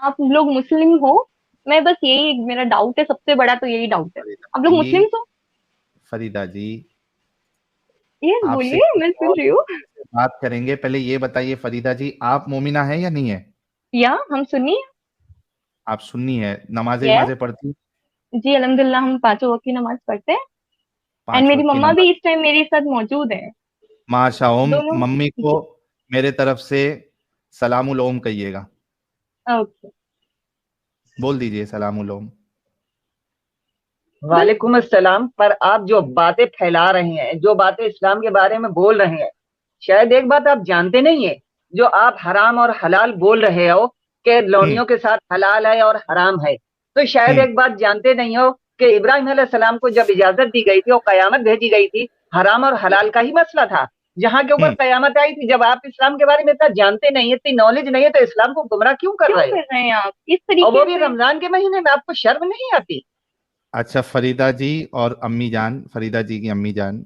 आप लोग मुस्लिम हो? मैं बस यही मेरा डाउट है, सबसे बड़ा तो यही डाउट है। फरीदा आप लोग जी, मुस्लिम हो? फरीदा जी, यस, आपसे बोलिए, मैं सुन बहुत रही हूँ। से बात करेंगे। पहले ये बताइए फरीदा जी, आप मोमिना है या नहीं है? या हम सुन्नी आप सुन्नी है, नमाजें है। वमाजें पढ़ती? जी अल्हम्दुलिल्लाह, हम पांचों वक्त की नमाज पढ़ते हैं। एंड पांच मेरी वक्त की मम्मा नमाज? भी इस टाइम मेरे साथ मौजूद है। माशा ओम। दोनों। मम्मी को जी। मेरे तरफ से सलामुल ओम कहिएगा। ओके। बोल दीजिए सलामुल ओम। बस। वालेकुम अस्सलाम। पर आप जो बातें फैला रहे हैं, जो बातें इस्लाम के बारे में बोल रहे हैं, शायद एक बात आप जानते नहीं है। जो आप हराम और हलाल बोल रहे हो कि हम्म। लौंडियों के साथ हलाल है और हराम है, तो शायद हम्म। एक बात जानते नहीं हो कि इब्राहिम अलैहिस्सलाम को जब इजाजत दी गई थी और कयामत भेजी गई थी, हराम और हलाल का ही मसला था, जहां के ऊपर हम्म। कयामत आई थी। जब आप इस्लाम के बारे में इतना जानते नहीं है, इतनी नॉलेज नहीं है, तो इस्लाम को गुमराह क्यों कर क्यों रहे हो? कर रहे हैं आप इस और वो तरीके भी से? रमजान के महीने में, आपको शर्म नहीं आती? अच्छा फरीदा जी और अम्मी जान, फरीदा जी की अम्मी जान,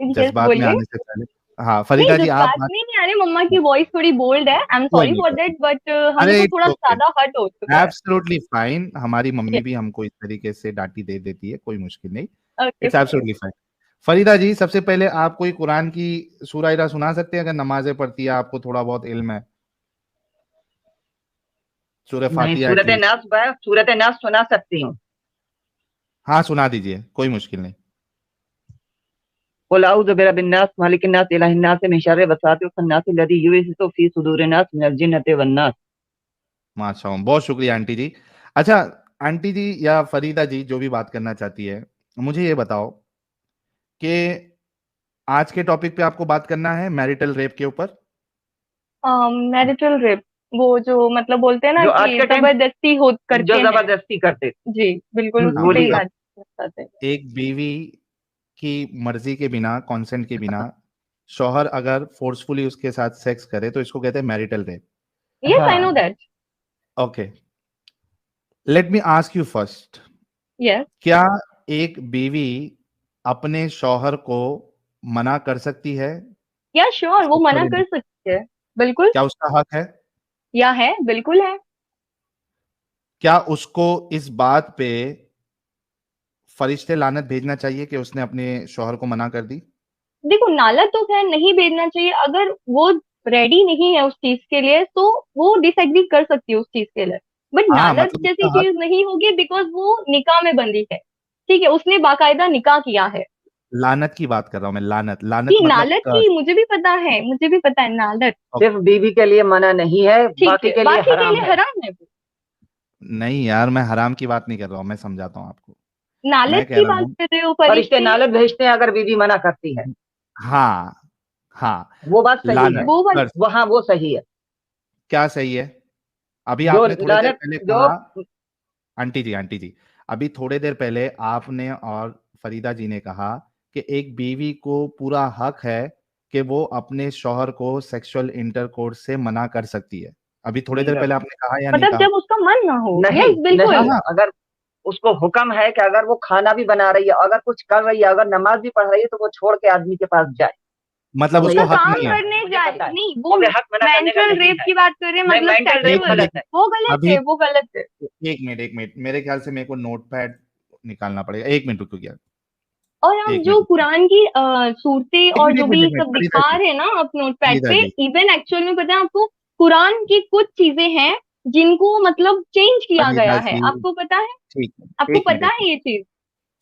यस, जज्बात में बोलिए। आने से पहले, हाँ नहीं, फरीदा जी आप जज्बात बात। में नहीं आ रहे। मम्मा की वॉइस थोड़ी बोल्ड है, आई एम कोई सॉरी नहीं, फॉर कोई दैट, बट नहीं। अरे हमसे इट्स थोड़ा ओके, ज्यादा हर्ट हो चुका है। Absolutely fine. हमारी मम्मी भी हमको इस तरीके से डांटी दे देती है, कोई मुश्किल नहीं। Okay, it's fine. Absolutely fine. Farida ji, सबसे पहले आप कोई कुरान की सूरा इरा सुना सकते हैं? अगर नमाजें पढ़ती है, आपको थोड़ा बहुत इल्म है, सूरह नहीं, फातिहा सूरत एटलीस्ट। नास, सूरत नास सुना सकती हूँ। हाँ सुना दीजिए, कोई मुश्किल नहीं। कुल औज़ु बिरब्बिन नास मालिकिन नास इलाहिन नास मिन शर्रि वसवासिल खन्नास अल्लज़ी युवस्विसु फी सुदूरिन नास मिनल जिन्नति वन नास। माशाल्लाह, बहुत शुक्रिया आंटी जी। अच्छा, आंटी जी या फरीदा जी जो भी बात करना चाहती है, मुझे ये बताओ कि आज के टॉपिक पे आपको बात करना है मैरिटल रेप के ऊपर। मैरिटल रेप, वो जो मतलब बोलते हैं ना जो आज कि के टाइम जबरदस्ती हो जो करते हैं। जबरदस्ती करते। जी, बिल्कुल हाँ सही बोलिए। मतलब बात बताते हैं। एक बीवी की मर्जी के बिना, कंसेंट के बिना, शौहर अगर फोर्सफुली उसके साथ सेक्स करे तो इसको कहते हैं marital rape. Yes, I know हाँ। That. Okay, let me ask you first, yes. क्या एक बीवी अपने शौहर को मना कर सकती है या श्योर, वो मना सेक्सुअल? कर सकती है। बिल्कुल। क्या उसका हक है? या है, बिल्कुल है। क्या उसको इस बात पे फरिश्ते लानत भेजना चाहिए कि उसने अपने शौहर को मना कर दी? देखो, नाला तो खैर नहीं भेजना चाहिए। अगर वो रेडी नहीं है उस चीज के लिए, तो वो डिसएग्री कर सकती है उस चीज के लिए। बट हाँ नालत मतलब जैसी उसका हक। चीज नहीं होगी, बिकॉज वो निकाह में बंधी है। ठीक है, उसने बाकायदा निकाह किया है। लानत की बात कर रहा हूं मैं, लानत, लानत जी, मतलब नालत की मुझे भी पता है, मुझे भी पता है नालत। सिर्फ बीवी के लिए मना नहीं है, ठीक बाकी है, के लिए बाकी के हराम लिए है। हराम है वो। नहीं यार, मैं हराम की बात नहीं कर रहा हूं, मैं समझाता हूं आपको। नालत मैं कह की रहा बात हूं, कर रहे हो, फरिश्ते फरिश्ते। नालत भेजते हैं अगर बीवी मना करती है। हाँ, हाँ, वो बात सही है। लानत वो वाली। कर। वो हाँ, वो सही है। क्या सही है? अभी जो आपने थोड़ी देर लानत पहले जो कहा, आंटी जी, आंटी जी, अभी थोड़ी देर पहले आपने और फरीदा जी ने कहा कि एक बीवी को पूरा हक है कि वो अपने शौहर को सेक्सुअल इंटरकोर्स से मना कर सकती है। अभी थोड़ी नहीं देर कर पहले सकती। आपने कहा या नहीं मतलब कहा? जब उसका मन ना हो, नहीं, यस नहीं। बिल्कुल। हाँ, अगर उसको हुक्म है कि अगर वो खाना भी बना रही है, अगर कुछ कर रही है, अगर नमाज भी पढ़ रही है, तो वो छोड़ के आदमी के पास जाए। मतलब तो उसको उसका भैया हक काम नहीं है। करने मुझे जाए, पता है, नहीं वो वो। बेहद मना करने का मेंटल नहीं रेप है। की बात कर रहे हैं, नहीं, मतलब मेंटल रेप सेक्सुअल। गलत है। वो गलत अभी है, वो गलत है। एक मिनट, एक मिनट, मेरे ख्याल से मेरे को नोट पैड निकालना पड़ेगा। एक मिनट रुको क्या, और आप एक मिनट जो रुको। कुरान की सूरतें एक और मिनट, जो एक मिनट, भी एक मिनट, सब फरीदा दिखा जी, रहे हैं ना आप नोटपैड फरीदा पे, जी, इवन एक्चुअल में पता है आपको, कुरान की कुछ चीजें हैं जिनको मतलब चेंज किया फरीदा गया है। जी, आपको पता है? ठीक है, आपको एक मिनट, पता एक है मिनट। ये चीज?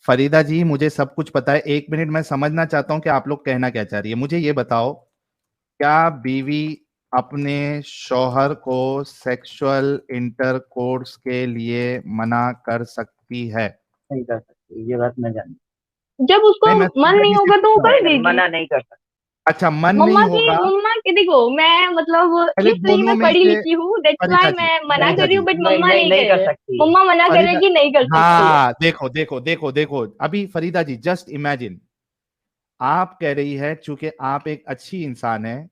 फरीदा जी, मुझे सब कुछ पता है। एक मिनट, मैं समझना चाहता हूं कि आप लोग कहना क्या चाह रही है। मुझे ये बताओ, क्या बीवी अपने शौहर को सेक्सुअल इंटरकोर्स के लिए मना कर सकती है? नहीं कर सकती, ये बात मैं जानती जब उसको नहीं, मैं मन फरीदा नहीं जी से होगा तो वो पूछ रहा हूँ। कर हूँ। देगी। मना नहीं कर सकती। अच्छा, मन नहीं मम्मा की होगा? मम्मा की देखो, मैं मतलब पहले इसलिए दोनों मैं में पढ़ी से, लिखी हूँ, दैट्स फरीदा व्हाई जी, मैं मना फरीदा कर रही हूँ, जी, बट नहीं, मम्मा नहीं, नहीं नहीं कह कर रहे। सकती है। मम्मा मना कर रहे फरीदा, हैं कि नहीं कर सकती है। हाँ देखो देखो देखो देखो, अभी फरीदा जी जस्ट इमेजिन, आप कह रही है चूंकि आप एक अच्छी इंसान है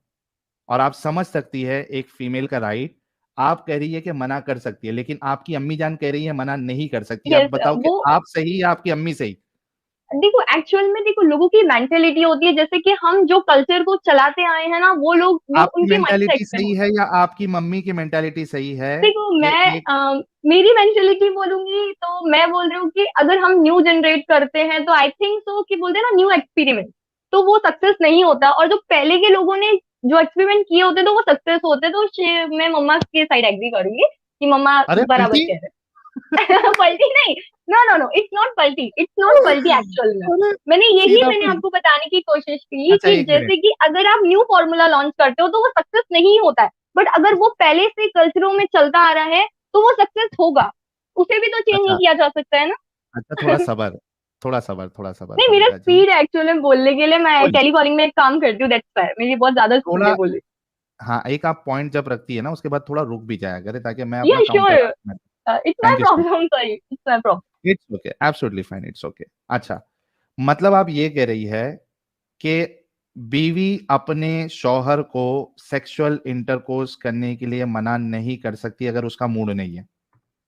और आप समझ सकती है एक फीमेल का राइट, आप कह रही है कि मना कर सकती है, लेकिन आपकी अम्मी जान कह रही है मना नहीं कर सकती। आप यस। बताओ कि वो आप सही या आपकी अम्मी सही? देखो एक्चुअल में देखो लोगों की मेंटेलिटी होती है, जैसे कि हम जो कल्चर को चलाते आए हैं ना, वो लोग वो आपकी उनके मेंटालिटी माइंडसेट में सही होता है है। या आपकी मम्मी की मेंटालिटी सही है देखो कि मैं एक मेरी मेंटेलिटी बोलूंगी तो मैं बोल रही हूँ कि अगर हम न्यू जनरेट करते हैं तो आई थिंक सो कि बोलते हैं ना न्यू एक्सपेरिमेंट, तो वो सक्सेस नहीं होता। और जो पहले के लोगों ने जो एक्सपेरिमेंट किए होते तो वो सक्सेस होते। तो मैं मम्मा के साइड एग्री करूंगी कि मम्मा अरे बराबर पलटी कह रहे हैं। पलटी नहीं, no no no, it's not पलटी, इट्स नॉट पलटी एक्चुअल में। अरे सीधा मैंने पलटी। आपको बताने की कोशिश की अच्छा कि एक मिनट। जैसे कि अगर आप न्यू फॉर्मूला लॉन्च करते हो तो वो सक्सेस नहीं होता है, बट अगर वो पहले से कल्चरों में चलता आ रहा है तो वो सक्सेस होगा। उसे भी तो चेंज नहीं अच्छा किया जा सकता है ना। अच्छा थोड़ा सबर, थोड़ा सबर, थोड़ा सबर नहीं, मेरा फरीदा जी। स्पीड है एक्चुअल में बोलने के लिए, मैं कोई नहीं, टेलीकॉलिंग में एक काम करती हूँ, दैट्स व्हाई मेरी बहुत ज्यादा स्पीड थोड़ा है बोलने। हाँ, एक आप पॉइंट जब रखती है ना उसके बाद थोड़ा रुक भी जाया करे ताकि मैं या अपना sure, counter argument. It's my thank you so problem, sorry, it's my problem. Much. It's okay, absolutely fine, it's okay. अच्छा, मतलब आप ये कह रही है कि बीवी अपने शौहर को सेक्सुअल इंटरकोर्स करने के लिए मना नहीं कर सकती अगर उसका मूड नहीं है।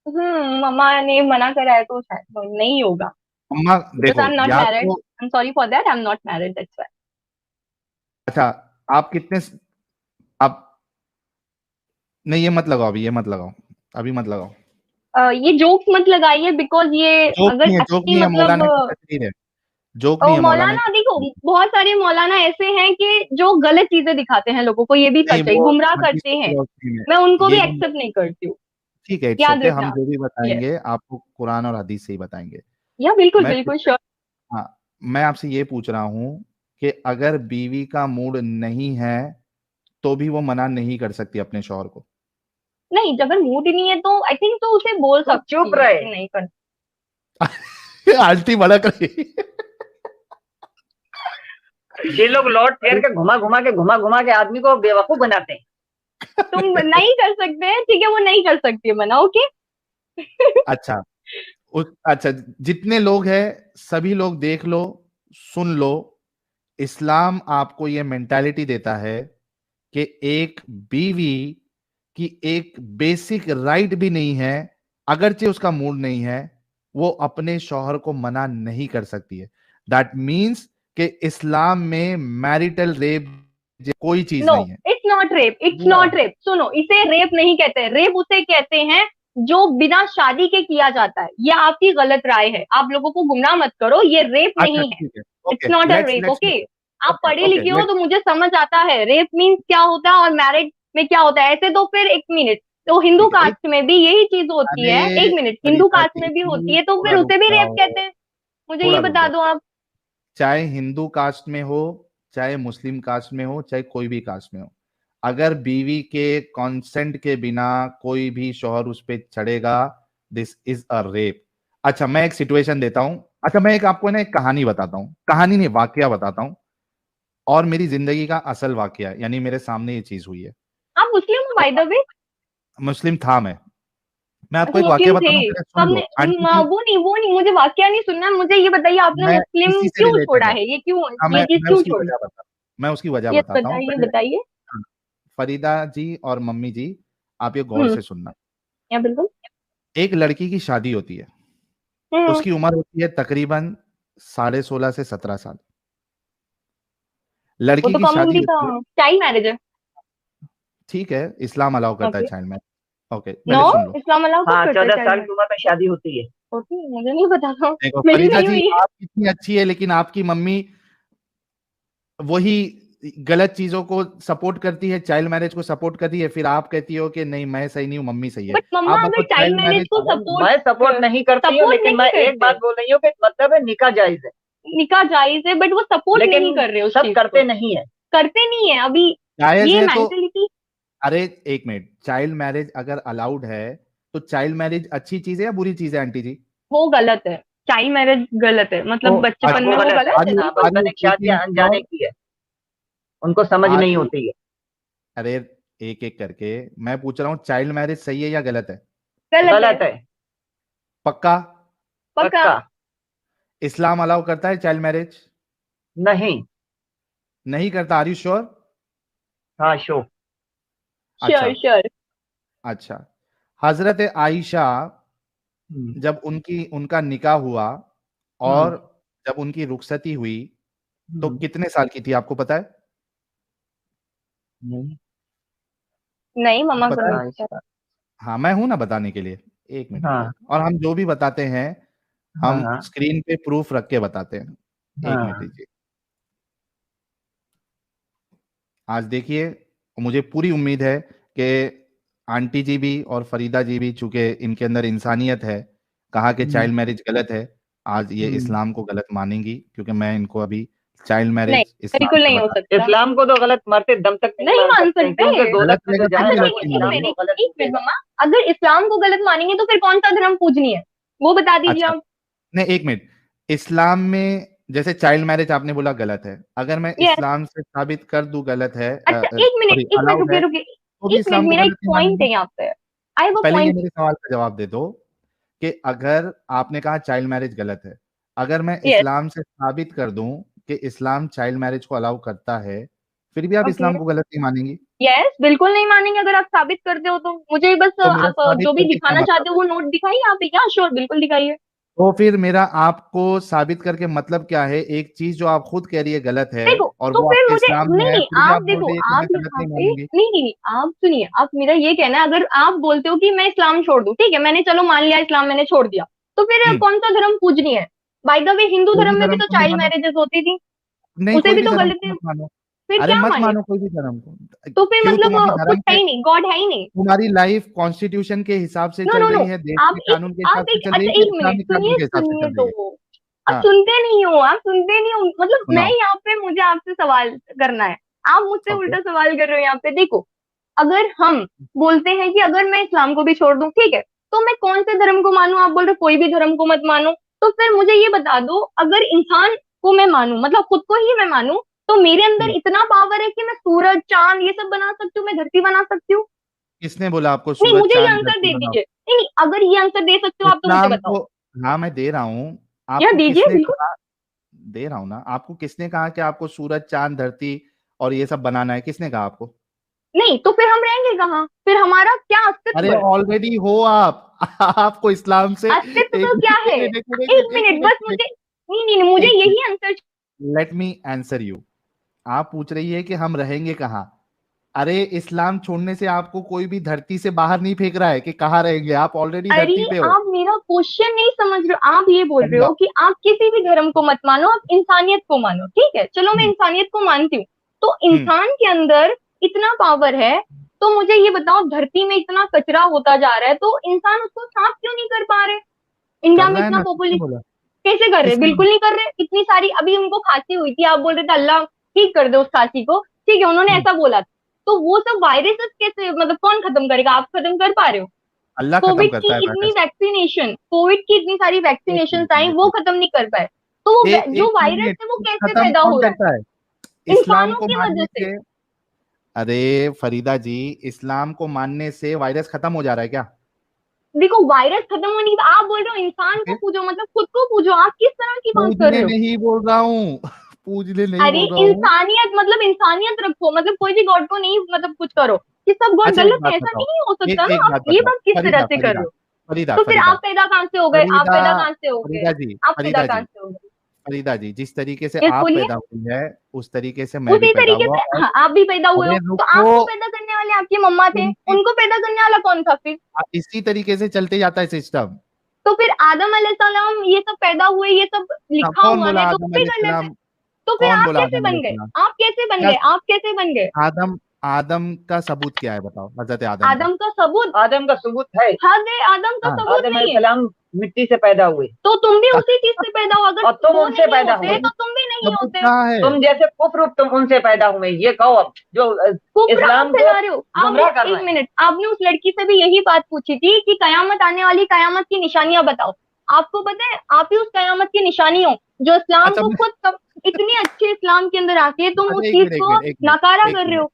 मम्मा ने मना करा है तो शायद नहीं होगा, अम्मा बिकॉज देखो आई एम नॉट या मैरिड, तो I am sorry for that, I am not married, that's why. अच्छा, आप कितने आप नहीं, ये मत लगाओ अभी, ये मत लगाओ, अभी मत लगाओ। ये जोक्स मत लगाइए, बिकॉज ये जोक अगर नहीं है, जोक अच्छी नहीं है, मतलब मौलाना की तकरीर है। जोक नहीं है, मौलाना मौलाना की देखो, तकरीर है। बहुत सारे मौलाना ऐसे हैं कि जो गलत चीजें दिखाते हैं लोगों को, ये भी नहीं सच है, वो गुमराह हदीस करते की हैं। रोशनी में मैं उनको ये भी जो एक्सेप्ट नहीं करती हूँ, ठीक है, इट्स याद ओके, हम रखना। जो भी यस, बताएंगे आपको कुरान और हदीस से ही बताएंगे। या बिल्कुल मैं बिल्कुल श्योर। हाँ, मैं आपसे ये पूछ रहा हूँ कि अगर बीवी का मूड नहीं है तो भी वो मना नहीं कर सकती अपने शौहर को। नहीं, जब मूड ही नहीं है तो आई थिंक तो उसे बोल तुम चुप सकती है रहे। कि नहीं कर। आंटी भड़क रही। ये लोग लौट फेर अरे के घुमा घुमा के आदमी को बेवकूफ बनाते हैं। तुम नहीं कर सकते हैं, ठीक है, वो नहीं कर सकती है मना, ओके। अच्छा, अच्छा, जितने लोग हैं सभी लोग देख लो, सुन लो, इस्लाम आपको ये मेंटालिटी देता है कि एक बीवी की एक बेसिक राइट भी नहीं है, अगरचे उसका मूड नहीं है, वो अपने शौहर को मना नहीं कर सकती है। दैट मीन्स कि इस्लाम में मैरिटल रेप कोई चीज नो, नहीं है। It's not rape, it's no, not rape. सुनो, इसे रेप नहीं कहते, रेप उसे कहते हैं जो बिना शादी के किया जाता है। ये आपकी गलत राय है, आप लोगों को गुमराह मत करो, ये रेप अच्छा नहीं है। ठीक है, it's okay, not a let's rape, let's okay. आप ओके पढ़े ओके लिखे हो लेट्स तो मुझे समझ आता है रेप मीन्स क्या होता है और मैरिज में क्या होता है। ऐसे तो फिर एक मिनट, तो हिंदू ठीक है एक कास्ट में भी यही चीज होती अरे है, एक मिनट, हिंदू फरीदा कास्ट में भी होती जी है, तो थोड़ा फिर रुक उसे भी रेप जाओ, कहते हैं। मुझे ये थोड़ा रुक बता जाओ। दो आप। चाहे हिंदू कास्ट में हो, चाहे मुस्लिम कास्ट में हो, चाहे कोई भी कास्ट में हो, अगर बीवी के कॉन्सेंट के बिना कोई भी शौहर उस पर चढ़ेगा, दिस इज अ रेप। अच्छा, मैं एक सिचुएशन देता हूं। अच्छा, मैं एक आपको ना एक कहानी बताता हूं, कहानी नहीं वाकया बताता हूं, और मेरी जिंदगी का असल वाकया, यानी मेरे सामने ये चीज हुई है। आप मुस्लिम हो तो बाय द वे? मुस्लिम था मैं आपको अच्छा, एक वाकया मुस्लिम थे? बताता हूं, पहले सुन कब ने? लो आंटी जी। वो नहीं, मुझे वाकया नहीं सुनना, मुझे ये बताइए आपने मैं मुस्लिम इसी से क्यों छोड़ा रिलेटेड है। है, ये क्यों, हाँ, ये चीज मैं क्यों उसकी छोड़ी? वजह बता मैं उसकी वजह ये बताता हूँ बताइए पहले। बताइए। हाँ, फरीदा जी और मम्मी जी, आप ये गौर हम्म, से सुनना। या बिल्कुल। एक लड़की की शादी होती है, हम्म, उसकी उम्र होती है तकरीबन 16.5 से 17 साल। वो लड़की तो की कम शादी उम्र का होती है, चाइल्ड मैरिज है। ठीक है, इस्लाम अलाउ करता है okay. Child marriage. Okay, no, पहले सुन लो। इस्लाम अलाउ कब हाँ, करता है 14 साल चाइल्ड की मैरिज? उम्र में शादी होती है। ओके, मुझे नहीं पता था, देखो मेरी फरीदा नहीं जी, हुई है। आप कितनी अच्छी है लेकिन आपकी मम्मी वही गलत चीजों को सपोर्ट करती है, चाइल्ड मैरिज को सपोर्ट करती है, फिर आप कहती हो कि नहीं मैं सही नहीं हूँ, मम्मी सही है। बट मम्मा आप अगर बताओ चाइल्ड चाइल्ड मैरिज मैरिज। को अरे सपोर्ट मैं सपोर्ट नहीं करती हूँ, सपोर्ट लेकिन नहीं मैं एक करते, बात बोल रही हूँ कि मतलब है निकाह जायज है, निकाह जायज है, बट वो सपोर्ट नहीं लेकिन कर रहे उस सब चीज करते को, नहीं है। करते नहीं है अभी। जायज ये है तो मेंटेलिटी अरे एक मिनट, चाइल्ड मैरिज अगर अलाउड है तो चाइल्ड मैरिज अच्छी चीज है या बुरी चीज है आंटी जी? वो गलत है, चाइल्ड मैरिज गलत है, तो मतलब हाँ, बच्चेपन वो में वो गलत है। गलत है, बिल्कुल। आर यू नाबालिग शादी कीपिंग अनजाने श्योर? की है, उनको समझ आर नहीं यू होती है। अरे एक एक करके मैं पूछ रहा हूँ, चाइल्ड मैरिज सही है या गलत है? गलत है, गलत है, पक्का? पक्का। पक्का। इस्लाम अलाउ करता है चाइल्ड मैरिज? नहीं। नहीं करता, आर यू श्योर? हाँ, शो। अच्छा, श्योर श्योर। अच्छा। हजरत आयशा हम्म, जब उनका निकाह हुआ हम्म, और जब उनकी रुखसती हुई तो हम्म, कितने साल की थी, आपको पता है? नहीं, नहीं मम्मा को पता है? नहीं हाँ पता। इसका, हाँ, मैं हूं ना बताने के लिए। एक मिनट हाँ रुको, और हम जो भी बताते हैं हाँ हम हाँ स्क्रीन पे प्रूफ रख के बताते हैं। एक मिनट हाँ दीजिए। आज देखिए, मुझे पूरी उम्मीद है कि आंटी जी भी और फरीदा जी भी, चूंकि इनके अंदर इंसानियत है, कहा कि हम्म, चाइल्ड मैरिज गलत है, आज ये हम्म। इस्लाम को गलत मानेंगी, क्योंकि मैं इनको अभी चाइल्ड नहीं, मैरिज इस्लाम बिल्कुल से नहीं हो बता। सकता। इस्लाम को तो गलत मरते दम तक नहीं नहीं मान मान सकते हैं, सकते। क्योंकि दो गलत में रहेगा तो तभी जाएगा अच्छा गलत वो, नहीं एक इस्लाम मानेंगे। को मिनट, गलत एक मिनट बोलेगा। मम्मा। अगर इस्लाम को गलत मानेंगे तो फिर कौन सा धर्म पूजनीय है, वो बता दीजिए अच्छा, आप। नहीं एक मिनट, इस्लाम में जैसे चाइल्ड मैरिज आपने बोला गलत है, अगर मैं यस। इस्लाम से साबित कर दूं गलत है, अच्छा सॉरी एक मिनट अलाउड रुकिए है, रुकिए। तो भी एक मिनट, इस्लाम को मेरा एक गलत नहीं पॉइंट मानेंगे? है यहाँ पे। आई हैव अ पहले ये पॉइंट। मेरे सवाल का जवाब दे दो कि अगर आपने कहा चाइल्ड मैरिज गलत है, अगर मैं यस। इस्लाम से साबित कर दूं कि इस्लाम चाइल्ड मैरिज को अलाउ करता है, फिर भी आप ओके। इस्लाम को गलत नहीं मानेंगी? यस, बिल्कुल नहीं मानेंगे अगर आप साबित करते हो तो। मुझे बस तो मेरा आप साबित जो भी करके क्या दिखाना मतलब चाहते हो है? वो नोट दिखाइए आप। क्या श्योर, बिल्कुल दिखाइए। तो फिर मेरा आपको साबित करके मतलब क्या है? एक चीज जो आप खुद कह रही है गलत है देखो, और तो वो फिर आपके मुझे इस्लाम में नहीं है, नहीं, फिर भी आप आप बोल देखो, रही है कि आप मैं गलत यहाँ नहीं पे मानूंगी। नहीं नहीं नहीं, आप सुनिए। आप, मेरा ये कहना है, अगर आप बोलते हो कि मैं इस्लाम छोड़ दूं, ठीक है, मैंने चलो मान लिया इस्लाम मैंने छोड़ दिया, तो फिर हम्म। कौन सा धर्म पूजनीय है? बाय द वे, हिंदू कोई भी धर्म में भी धर्म तो को नहीं चाइल्ड मानो। मैरिजेस होती थी, नहीं, उसे कोई भी भी तो धर्म गलत को है। मत मानो। फिर अरे क्या मत माने? मानो कोई भी धर्म को। तो फिर क्यों? मतलब तुम्हारी कुछ धर्म है के, ही नहीं, गॉड है ही नहीं। तुम्हारी लाइफ कॉन्स्टिट्यूशन के हिसाब से नो चल नो नो। रही है, देश के आप एक कानून के हिसाब आप से एक चल रही अच्छा है, कि एक मिनट इस्लामिक कानून सुनिए, के हिसाब से सुनिए चल तो। रही है? आप हाँ, सुनते नहीं हो, आप सुनते नहीं हो, मतलब मैं सुनाओ। यहाँ पे, मुझे आपसे सवाल करना है, आप मुझसे ओके। उल्टा सवाल कर रहे हो यहाँ पे। देखो, अगर हम बोलते हैं कि अगर मैं इस्लाम को भी छोड़ दूं, ठीक है, तो मैं कौन से धर्म को मानूं? आप बोल रहे हो कोई भी धर्म को मत मानो। तो फिर मुझे ये बता दो, अगर इंसान को मैं मानूं, मतलब खुद को ही मैं मानूं, तो मेरे अंदर हम्म। इतना पावर है कि मैं सूरज चांद ये सब बना सकती हूँ, मैं धरती बना सकती हूँ। किसने बोला आपको नहीं, सूरज मुझे ये चांद आंसर धरती दे बनाओ? दीजिए। नहीं नहीं, अगर ये आंसर दे सकते हो आप तो मुझे इस्लाम बताओ। को, हाँ मैं दे रहा हूँ। या आपको दीजिए किसने बिल्कुल। कहा? दे रहा हूँ ना। आपको किसने कहा कि आपको सूरज चांद धरती और ये सब बनाना है? किसने कहा आपको? नहीं तो फिर हम रहेंगे कहाँ? फिर हमारा क्या अस्तित्व अरे है? ऑलरेडी हो आप। आपको इस्लाम से अस्तित्व एक क्या है? मिनट, एक मिनट, एक एक मिनट मिनट, बस मुझे, नहीं नहीं नहीं, मुझे एक मिनट, यही answer. Let me answer you. आप पूछ रही है कि हम रहेंगे कहाँ? अरे इस्लाम छोड़ने से आपको कोई भी धरती से बाहर नहीं फेंक रहा है कि कहाँ रहेंगे, आप ऑलरेडी अरे, धरती पे हो। आप मेरा क्वेश्चन नहीं समझ रहे हो। आप ये बोल रहे समझा। हो कि आप किसी भी धर्म को मत मानो, आप इंसानियत को मानो, ठीक है, चलो मैं हम्म। इंसानियत को मानती हूँ। तो हम्म। इंसान के अंदर इतना पावर है, तो मुझे ये बताओ, धरती में इतना कचरा होता जा रहा है, तो इंसान उसको साफ क्यों नहीं कर पा रहे? इंडिया कर में रहा है इतना ना, किसने पॉपुलेशन, बोला? कैसे कर रहे? किसने बोला? बिल्कुल नहीं कर रहे। इतनी सारी, अभी उनको खांसी हुई थी, आप बोल रहे थे अल्लाह ठीक कर दे उस खांसी को, ठीक है, उन्होंने हम्म। ऐसा बोला था। तो वो सब वायरसेस कैसे, मतलब कौन खत्म करेगा? आप खत्म कर पा रहे हो? अल्लाह खत्म कोविड की करता है इतनी वायरस। वैक्सीनेशन, कोविड की इतनी सारी एक वैक्सीनेशन मिनट, आई, एक वो मिनट, खत्म नहीं कर पाए। तो वो जो एक वायरस मिनट। है वो कैसे खत्म पैदा कौन हो रहा करता है? है? इस्लाम इंसानों को की वजह मानने से। से? अरे फरीदा जी, इस्लाम को मानने से वायरस खत्म हो जा रहा है क्या? देखो, वायरस खत्म होने की, आप बोल रहे हो इंसान को फिर पूजो, मतलब खुद को पूजो। आप किस तरह की बात कर पूजने रहे हो? नहीं बोल रहा हूँ। पूजने नहीं अरे बोल रहा हूँ। इंसानियत, मतलब इंसानियत रखो, मतलब कोई भी गॉड को नहीं, मतलब कुछ करो कि सब गॉड अच्छा एक गलत बात है, ऐसा बताओ, नहीं हो सकता एक ना। एक आप बात ये बताओ। बात किस तरह फरीदा, से कर फरीदा, रहे हो? फरीदा, तो फिर फरीदा, आप पैदा कहाँ से हो गए? आप फरीदा, पैदा कहाँ से हो गए? फरीदा जी, आप पैदा फरीदा कहाँ जी, से हो गए? फरीदा जी, जिस तरीके से यस, आप बोलिए। पैदा हुई है उस तरीके से मैं भी उसी पैदा तरीके हुआ। से, और हाँ, आप भी पैदा हुए हो, अरे तो रुको, आपको पैदा करने वाले आपकी मम्मा थे, उनकी उनको पैदा करने वाला कौन था फिर? इसी तरीके से चलते जाता है सिस्टम। तो फिर आदम अलैहिस्सलाम ये सब पैदा हुए, ये सब लिखा कौन हुआ बोला है, तो आदम वो भी गलत है। अलैहिस्सलाम? तो फिर कौन आप बोला कैसे आदम बन गए? अलैहिस्सलाम? आप कैसे बन क्या? गए? आप कैसे बन गए? आदम, आदम का सबूत क्या है बताओ, हजरत आदम का। आदम का सबूत? आदम का सबूत है। हद है, आदम का हाँ। सबूत आदम नहीं है। अलैहिस्सलाम मिट्टी से पैदा हुए तो तुम भी उसी चीज से पैदा हो, अगर और तुम वो उनसे नहीं पैदा होते हुए। तो तुम भी नहीं सबूत होते। कहाँ है? तुम जैसे कुफ्र, तुम उनसे पैदा हुए, ये कहो अब जो कुफ्र आप इस्लाम को फैला रहे हो। आप गुमराह कर रहे एक हैं। मिनट, आपने उस लड़की से भी यही बात पूछी थी कि कयामत आने वाली, कयामत की निशानियां बताओ। आपको पता है, आप ही उस कयामत की निशानी हो, जो इस्लाम अच्छा को खुद इतने अच्छे इस्लाम के अंदर आके तुम उस अरे एक चीज मिनट, एक को मिनट, एक मिनट, नकारा एक कर रहे मिनट। हो।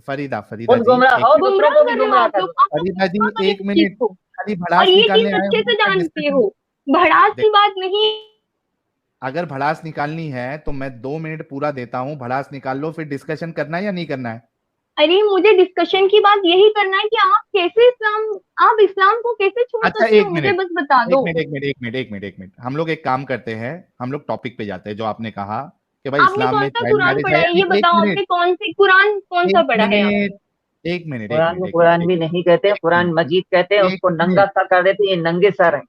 फरीदा, फरीदा खुद जी, गुमराह एक हो, मिनट। दूसरों गुमराह को भी कर रहे हो गुमराह आप लोग, करो। आप लोग फरीदा जी गुमराह कर रहे हो एक इस चीज मिनट, को। खाली और भड़ास ये निकालने चीज आए अच्छे हो से क्या जानते डिस्कशन? हो, भड़ास की देख, बात नहीं। अगर भड़ास निकालनी है तो मैं 2 मिनट पूरा देता हूँ, भड़ास निकाल लो, फिर डिस्कशन करना है या नहीं करना है? अरे मुझे डिस्कशन की बात यही करना है कि आप इस्लाम को कैसे छोड़ अच्छा सकते एक हो, मुझे मिनट, बस बता एक दो। मिनट, एक मिनट, एक मिनट, एक मिनट, एक मिनट, हम लोग एक काम करते हैं, हम लोग टॉपिक पे जाते हैं। जो आपने कहा कि भाई आपने इस्लाम कौन में सा चाइल्ड कुरान मैरिज पढ़ा है, है ये एक बताओ, मिनट, आपने कौन सी कुरान कौन सा एक पढ़ा है यहाँ पे? मिनट, एक मिनट, एक कुरान मिनट, को एक कुरान मिनट, भी नहीं कहते हैं, एक कुरान मिनट, मजीद कहते हैं, एक उसको नंगा मिनट, सा कर देते हैं, ये नंगे सर हैं।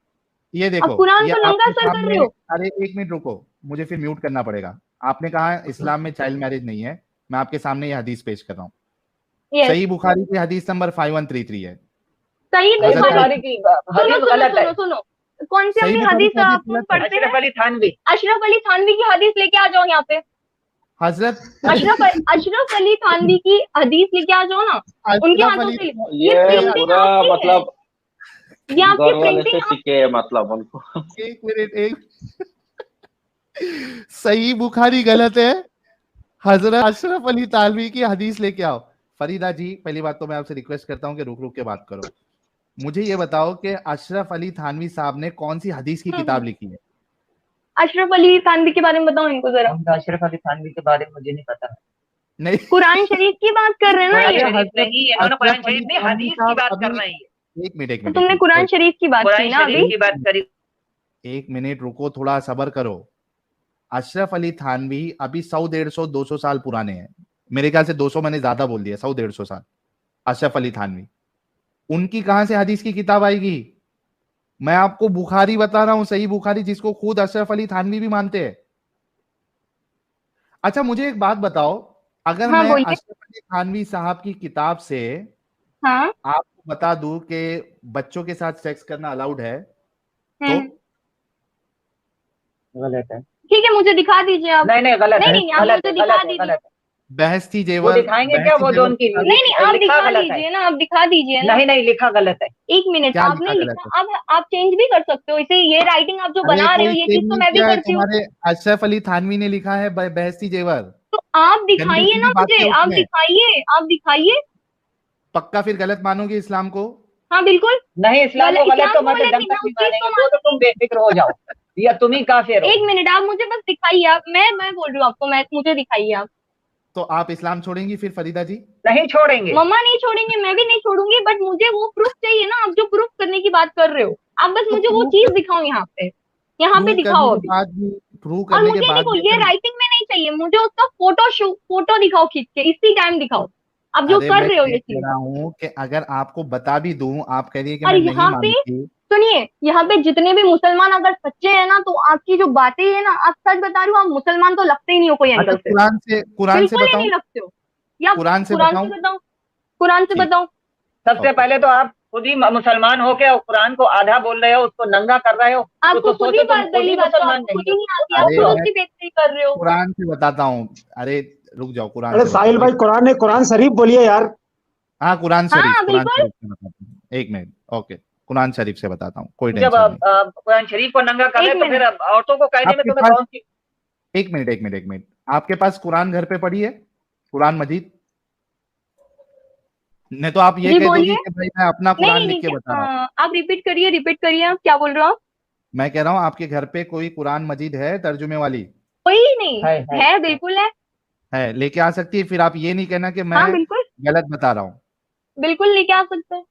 ये अब देखो, कुरान ये को नंगा आपके सर कर सामने, रहे हो? अरे एक मिनट रुको, मुझे फिर म्यूट करना पड़ेगा। आपने कहा इस्लाम में चाइल्ड मैरिज नहीं है, मैं आपके सामने ये हदीस पेश कर रहा हूँ। यस, सही बुखारी की हदीस नंबर 5133 है। सही सही हजरत बुखारी। बुखारी आयशा, की सुनो हदीस सुनो गलत है। सुनो सुनो, कौन सी सही हमने बुखारी हदीस की हदीस अपन गलत है। पढ़ते हैं? अशरफ अली थानवी। अशरफ अली थानवी की हदीस लेके आ जाओ यहाँ पे। हजरत अशरफ अली थानवी की हदीस लेके आ जाओ ना, उनके अशरफ हाथों अली, से। ये ये ये प्रिंटिंग पूरा आपकी है, मतलब ये आपकी घर वाले से प्रिंटिंग आप। सीखे है मतलब उनको। एक मिनट, एक सही बुखारी गलत है, हजरत अशरफ अली तालवी की हदीस लेके आओ। फरीदा जी, पहली बात तो मैं आपसे रिक्वेस्ट करता हूँ कि रुक रुक के बात करो। मुझे ये बताओ कि अशरफ अली थानवी साहब ने कौन सी हदीस की किताब लिखी है? अशरफ अली थानवी के बारे में बताओ इनको जरा। उनका अशरफ अली थानवी के बारे में मुझे नहीं पता। नहीं, कुरान शरीफ की बात कर रहे हैं ना कुरान ये? अरे शरीफ हजरत नहीं, इन्होंने कुरान अशरफ शरीफ अली नहीं, थानवी हदीस की साहब बात कर अभी, रहे हैं। एक मिनट, एक तो मिनट, एक तुमने मिनट, कुरान शरीफ की बात कुरान की ना शरीफ अभी? की बात करी। एक मिनट रुको, थोड़ा सबर करो। अशरफ अली थानवी अभी 100, 150, 200 साल पुराने हैं। मेरे ख्याल से 200 मैंने ज्यादा बोल दिया, 100, 150 साल। अशरफ अली थानवी, उनकी कहां से हदीस की किताब आएगी? मैं आपको बुखारी बता रहा हूं, सही बुखारी, जिसको खुद अशरफ अली थानवी भी मानते हैं। अच्छा मुझे एक बात बताओ, अगर हाँ मैं बोलिए। अशरफ अली थानवी साहब की किताब से हाँ। आपको बता दूं कि बच्चों के साथ सेक्स करना अलाउड है, तो हम्म। गलत है। ठीक है, मुझे दिखा दीजिए आप। नहीं नहीं, गलत नहीं है, बहस नहीं, आप गलत मुझे है, दिखा गलत है, दीजिए। गलत है। बहस्ती वो जेवर, दिखाएंगे क्या, बहस्ती वो जो जेवर उनकी किताब, नहीं नहीं, आप लिखा दिखा गलत है। दीजिए ना, आप दिखा दीजिए ना। नहीं नहीं, लिखा गलत है। एक मिनट, क्या आपने लिखा गलत है? लिखा, अब आप चेंज भी कर सकते हो इसे। ये राइटिंग आप जो अरे बना रहे हो, कोई ये चेंज चीज तो नहीं मैं भी किया है, करती हूँ। तुम्हारे अशरफ अली थानवी ने लिखा है बहस्ती जेवर, तो आप गंदी दिखाइए ना गंदी बातें मुझे, आप उसमें। दिखाइए, आप दिखाइए। पक्का फिर गलत मानोगे इस्लाम को? हाँ बिल्कुल। नहीं, इस्लाम को गलत इस्लाम तो को मत, गलत जब नहीं, तक मैं नहीं उस चीज को मानेंगे, वो तो मानती तुम बेफिक्र हो जाओ, या तुम ही काफिर हूँ। हो। एक मिनट, आप मुझे बस दिखाइए, आप, मैं बोल रही हूँ आपको, मैं, मुझे दिखाइए आप। तो आप इस्लाम छोड़ेंगी फिर फरीदा जी? नहीं छोड़ेंगे। मम्मा नहीं छोड़ेंगे, मैं भी नहीं छोड़ूंगी, बट मुझे वो प्रूफ चाहिए ना, आप जो प्रूफ करने की बात कर रहे हो। आप बस तो मुझे वो प्रूव चीज दिखाओ यहाँ पे प्रूव करने दिखाओ के अभी। बाद भी, प्रूव और करने के मुझे बाद देखो, भी ये अगर, राइटिंग में नहीं चाहिए मुझे, उसका फोटो दिखाओ खींच के, इसी टाइम दिखाओ। आप जो अरे कर मैं रहे हो ये ये कह चीज। रहा हूँ कि अगर आपको बता भी दूं, आप कह रही है कि और मैं नहीं यहाँ पे मानती। सुनिए, यहाँ पे जितने भी मुसलमान अगर सच्चे हैं ना, तो आपकी जो बातें है ना, आप सच बता रहे हो, आप मुसलमान तो लगते ही नहीं हो कोई अच्छा एंगल से। कुरान से बिल्कुल ही बताऊं? नहीं लगते हो। या कुरान से कुरान बताऊं? से बताओ, कुरान से ठीक, बताओ। सबसे ओके। पहले तो आप खुद ही मुसलमान हो के और कुरान को आधा बोल रहे हो, उसको नंगा कर रहे हो, आपको तो खुद ही सोचो तुम बात, खुद पहली ही बात तो मुसलमान आपको खुद नहीं ही हो। नहीं आती, आप अरे खुद मैं उसकी बेइज्जती कर रहे हो। कुरान से बताता हूँ। अरे रुक जाओ, कुरान अरे से साहिल बताता भाई, हूँ। कुरान शरीफ बोलिए यार। हाँ कुरान शरीफ, हाँ कुरान बिल्कुल। शरीफ से बताता हूँ, एक मिनट, ओके। कुरान शरीफ से बताता हूँ, कोई जब टेंशन नहीं। कुरान शरीफ को नंगा कर एक रहे तो फिर मिनट, औरतों को कहने में आपके तुम्हें पास, कौन सी। एक मिनट, एक मिनट, एक मिनट, आपके पास कुरान घर पे पड़ी है, कुरान मजीद? नहीं तो आप ये जी कह दोगी बोलिए। कि भाई मैं अपना नहीं कुरान नहीं लिख नहीं, के बता रहा हूँ। आप रिपीट करिए, रिपीट करिए, आप क्या बोल रहे हो आप? मैं कह रहा हूँ आपके घर पे कोई कुरान मजीद है तर्जुमे वाली? कोई नहीं है। है, बिल्कुल है। है, लेके आ सकती है, फिर आप ये नहीं कहना कि मैं हाँ बिल्कुल, गलत बता रहा हूँ। बिल्कुल लेके आ सकते हैं।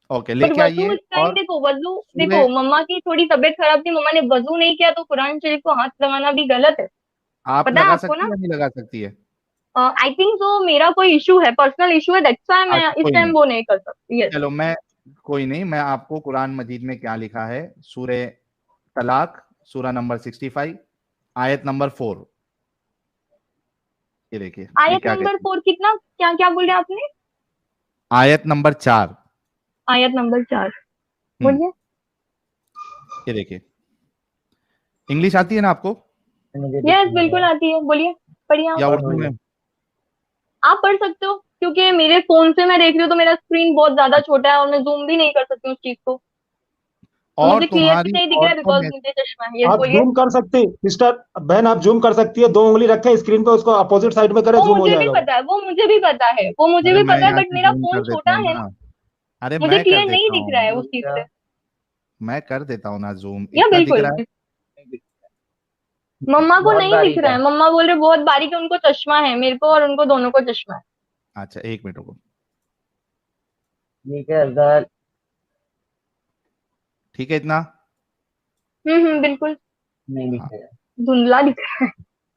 ओके, पर लेके वजू आइए। इस टाइम, और देखो वजू, सूर्य, देखो मम्मा की थोड़ी तबीयत खराब थी, मम्मा ने वजू नहीं किया, तो कुरान शरीफ को हाथ लगाना भी गलत है। आप पता है लगा आपको सकती ना? है या नहीं लगा सकती है? आई थिंक सो, मेरा कोई इशू है, पर्सनल इशू है, दैट्स व्हाई मैं अच्छा इस कोई टाइम नहीं, वो नहीं कर सकती। यस। चलो मैं, कोई नहीं, मैं आपको कुरान मजीद में क्या लिखा है, सूरे तलाक, सूरा नंबर 65, आयत नंबर 4, ये देखिए ये आयत क्या नंबर कहती है। 4 कितना, क्या क्या बोले आपने? आयत नंबर 4, आयत नंबर 4 बोलिए। ये देखिए, इंग्लिश आती है ना आपको यस बिल्कुल आती है, बोलिए, पढ़िए आप। या उर्दू में? आप पढ़ सकते हो, क्योंकि मेरे फोन से मैं देख रही हूँ, तो मेरा स्क्रीन बहुत ज्यादा छोटा है और मैं जूम भी नहीं कर सकती उस चीज को, तो और मुझे क्लियर भी तुम्हारी नहीं दिख रहा है, औरतों बिकॉज में, मुझे चश्मा है। यस आप बोलिए। जूम कर सकती सिस्टर बहन, आप जूम कर सकती है। 2 उंगली रखे स्क्रीन पे, उसको अपोजिट साइड में करे, वो जूम हो मुझे भी जाएगा वो। पता है, वो मुझे भी पता है, वो मुझे अरे भी मैं पता है, यहाँ बट से मेरा जूम फोन कर देता छोटा हूँ है ना, ना, अरे मुझे मैं कर क्लियर नहीं देता दिख रहा है हूँ, उस चीज से। मैं कर देता हूँ ना जूम, या इतना दिख बिल्कुल, रहा है। मम्मा को बहुत नहीं दिख बारीक रहा है। है, मम्मा बोल रहे बहुत बारीक है, उनको चश्मा है, मेरे को और उनको दोनों को चश्मा है। अच्छा, 1 मिनट रुको। ठीक है अफजल। ठीक है इतना? बिल्कुल। नहीं दिख हाँ रहा है। धुंधला दिख रहा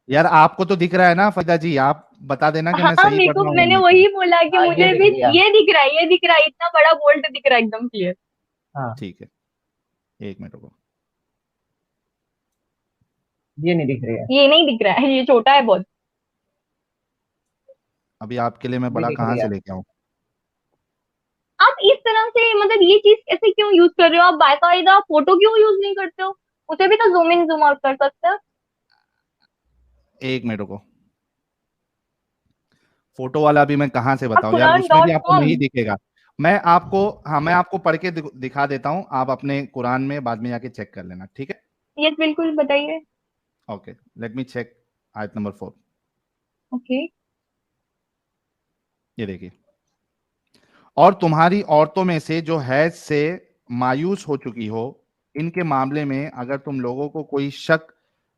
यार, आपको तो दिख रहा है ना फरीदा जी, आप बता देना कि है। मैं हाँ, सही मेरे पढ़ को रहा हूँ या मैंने नहीं। वही बोला कि हाँ ये मुझे दिख भी गया। ये दिख रहा है, ये दिख रहा है, इतना बड़ा बोल्ट दिख रहा है, एकदम क्लियर। हाँ ठीक है, 1 मिनट रुको। ये नहीं दिख रही है। ये नहीं दिख रहा है, ये छोटा है बहुत। अभी आपके लिए मैं ये बड़ा दिख कहाँ रही से है। लेके आऊँ? आप इस तरह से मतलब ये चीज ऐसे क्यों यूज कर रहे हो? आप बाकायदा फोटो क्यों यूज नहीं करते हो? उसे भी तो जूम इन जूम आउट कर सकते हो। 1 मिनट रुको। फोटो वाला भी मैं कहाँ से आप बताऊं यार, कुरान उसमें भी डॉट आपको कॉम नहीं दिखेगा। मैं आपको पढ़ के दिखा देता हूँ, आप अपने कुरान में बाद में जाके चेक कर लेना, ठीक है? यस, बिल्कुल बताइए। Okay, let me check. आयत नंबर 4, ओके। ये देखिए। और तुम्हारी औरतों में से जो हैज से मायूस हो चुकी हो, इनके मामले में अगर तुम लोगों को कोई शक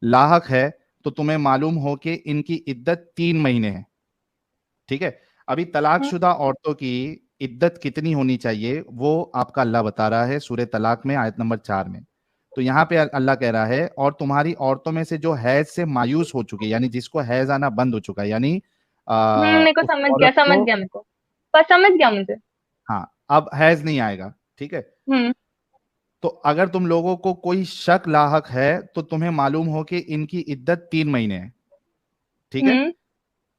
लाहक है तो तुम्हें मालूम हो कि इनकी इद्दत 3 महीने है, ठीक है? अभी तलाकशुदा औरतों की इद्दत कितनी होनी चाहिए वो आपका अल्लाह बता रहा है सूरह तलाक में आयत नंबर 4 में। तो यहाँ पे अल्लाह कह रहा है, और तुम्हारी औरतों में से जो हैज से मायूस हो चुकी है, यानी जिसको हैज आना बंद हो चुका है, यानी मेरे को उस समझ गया, औरत समझ को, गया मेरे को। पर समझ गया मुझे। हाँ, अब हैज नहीं आएगा, ठीक है? हम्म तो अगर तुम लोगों को कोई शक लाहक है तो तुम्हें मालूम हो कि इनकी इद्दत 3 महीने है, ठीक है? हम्म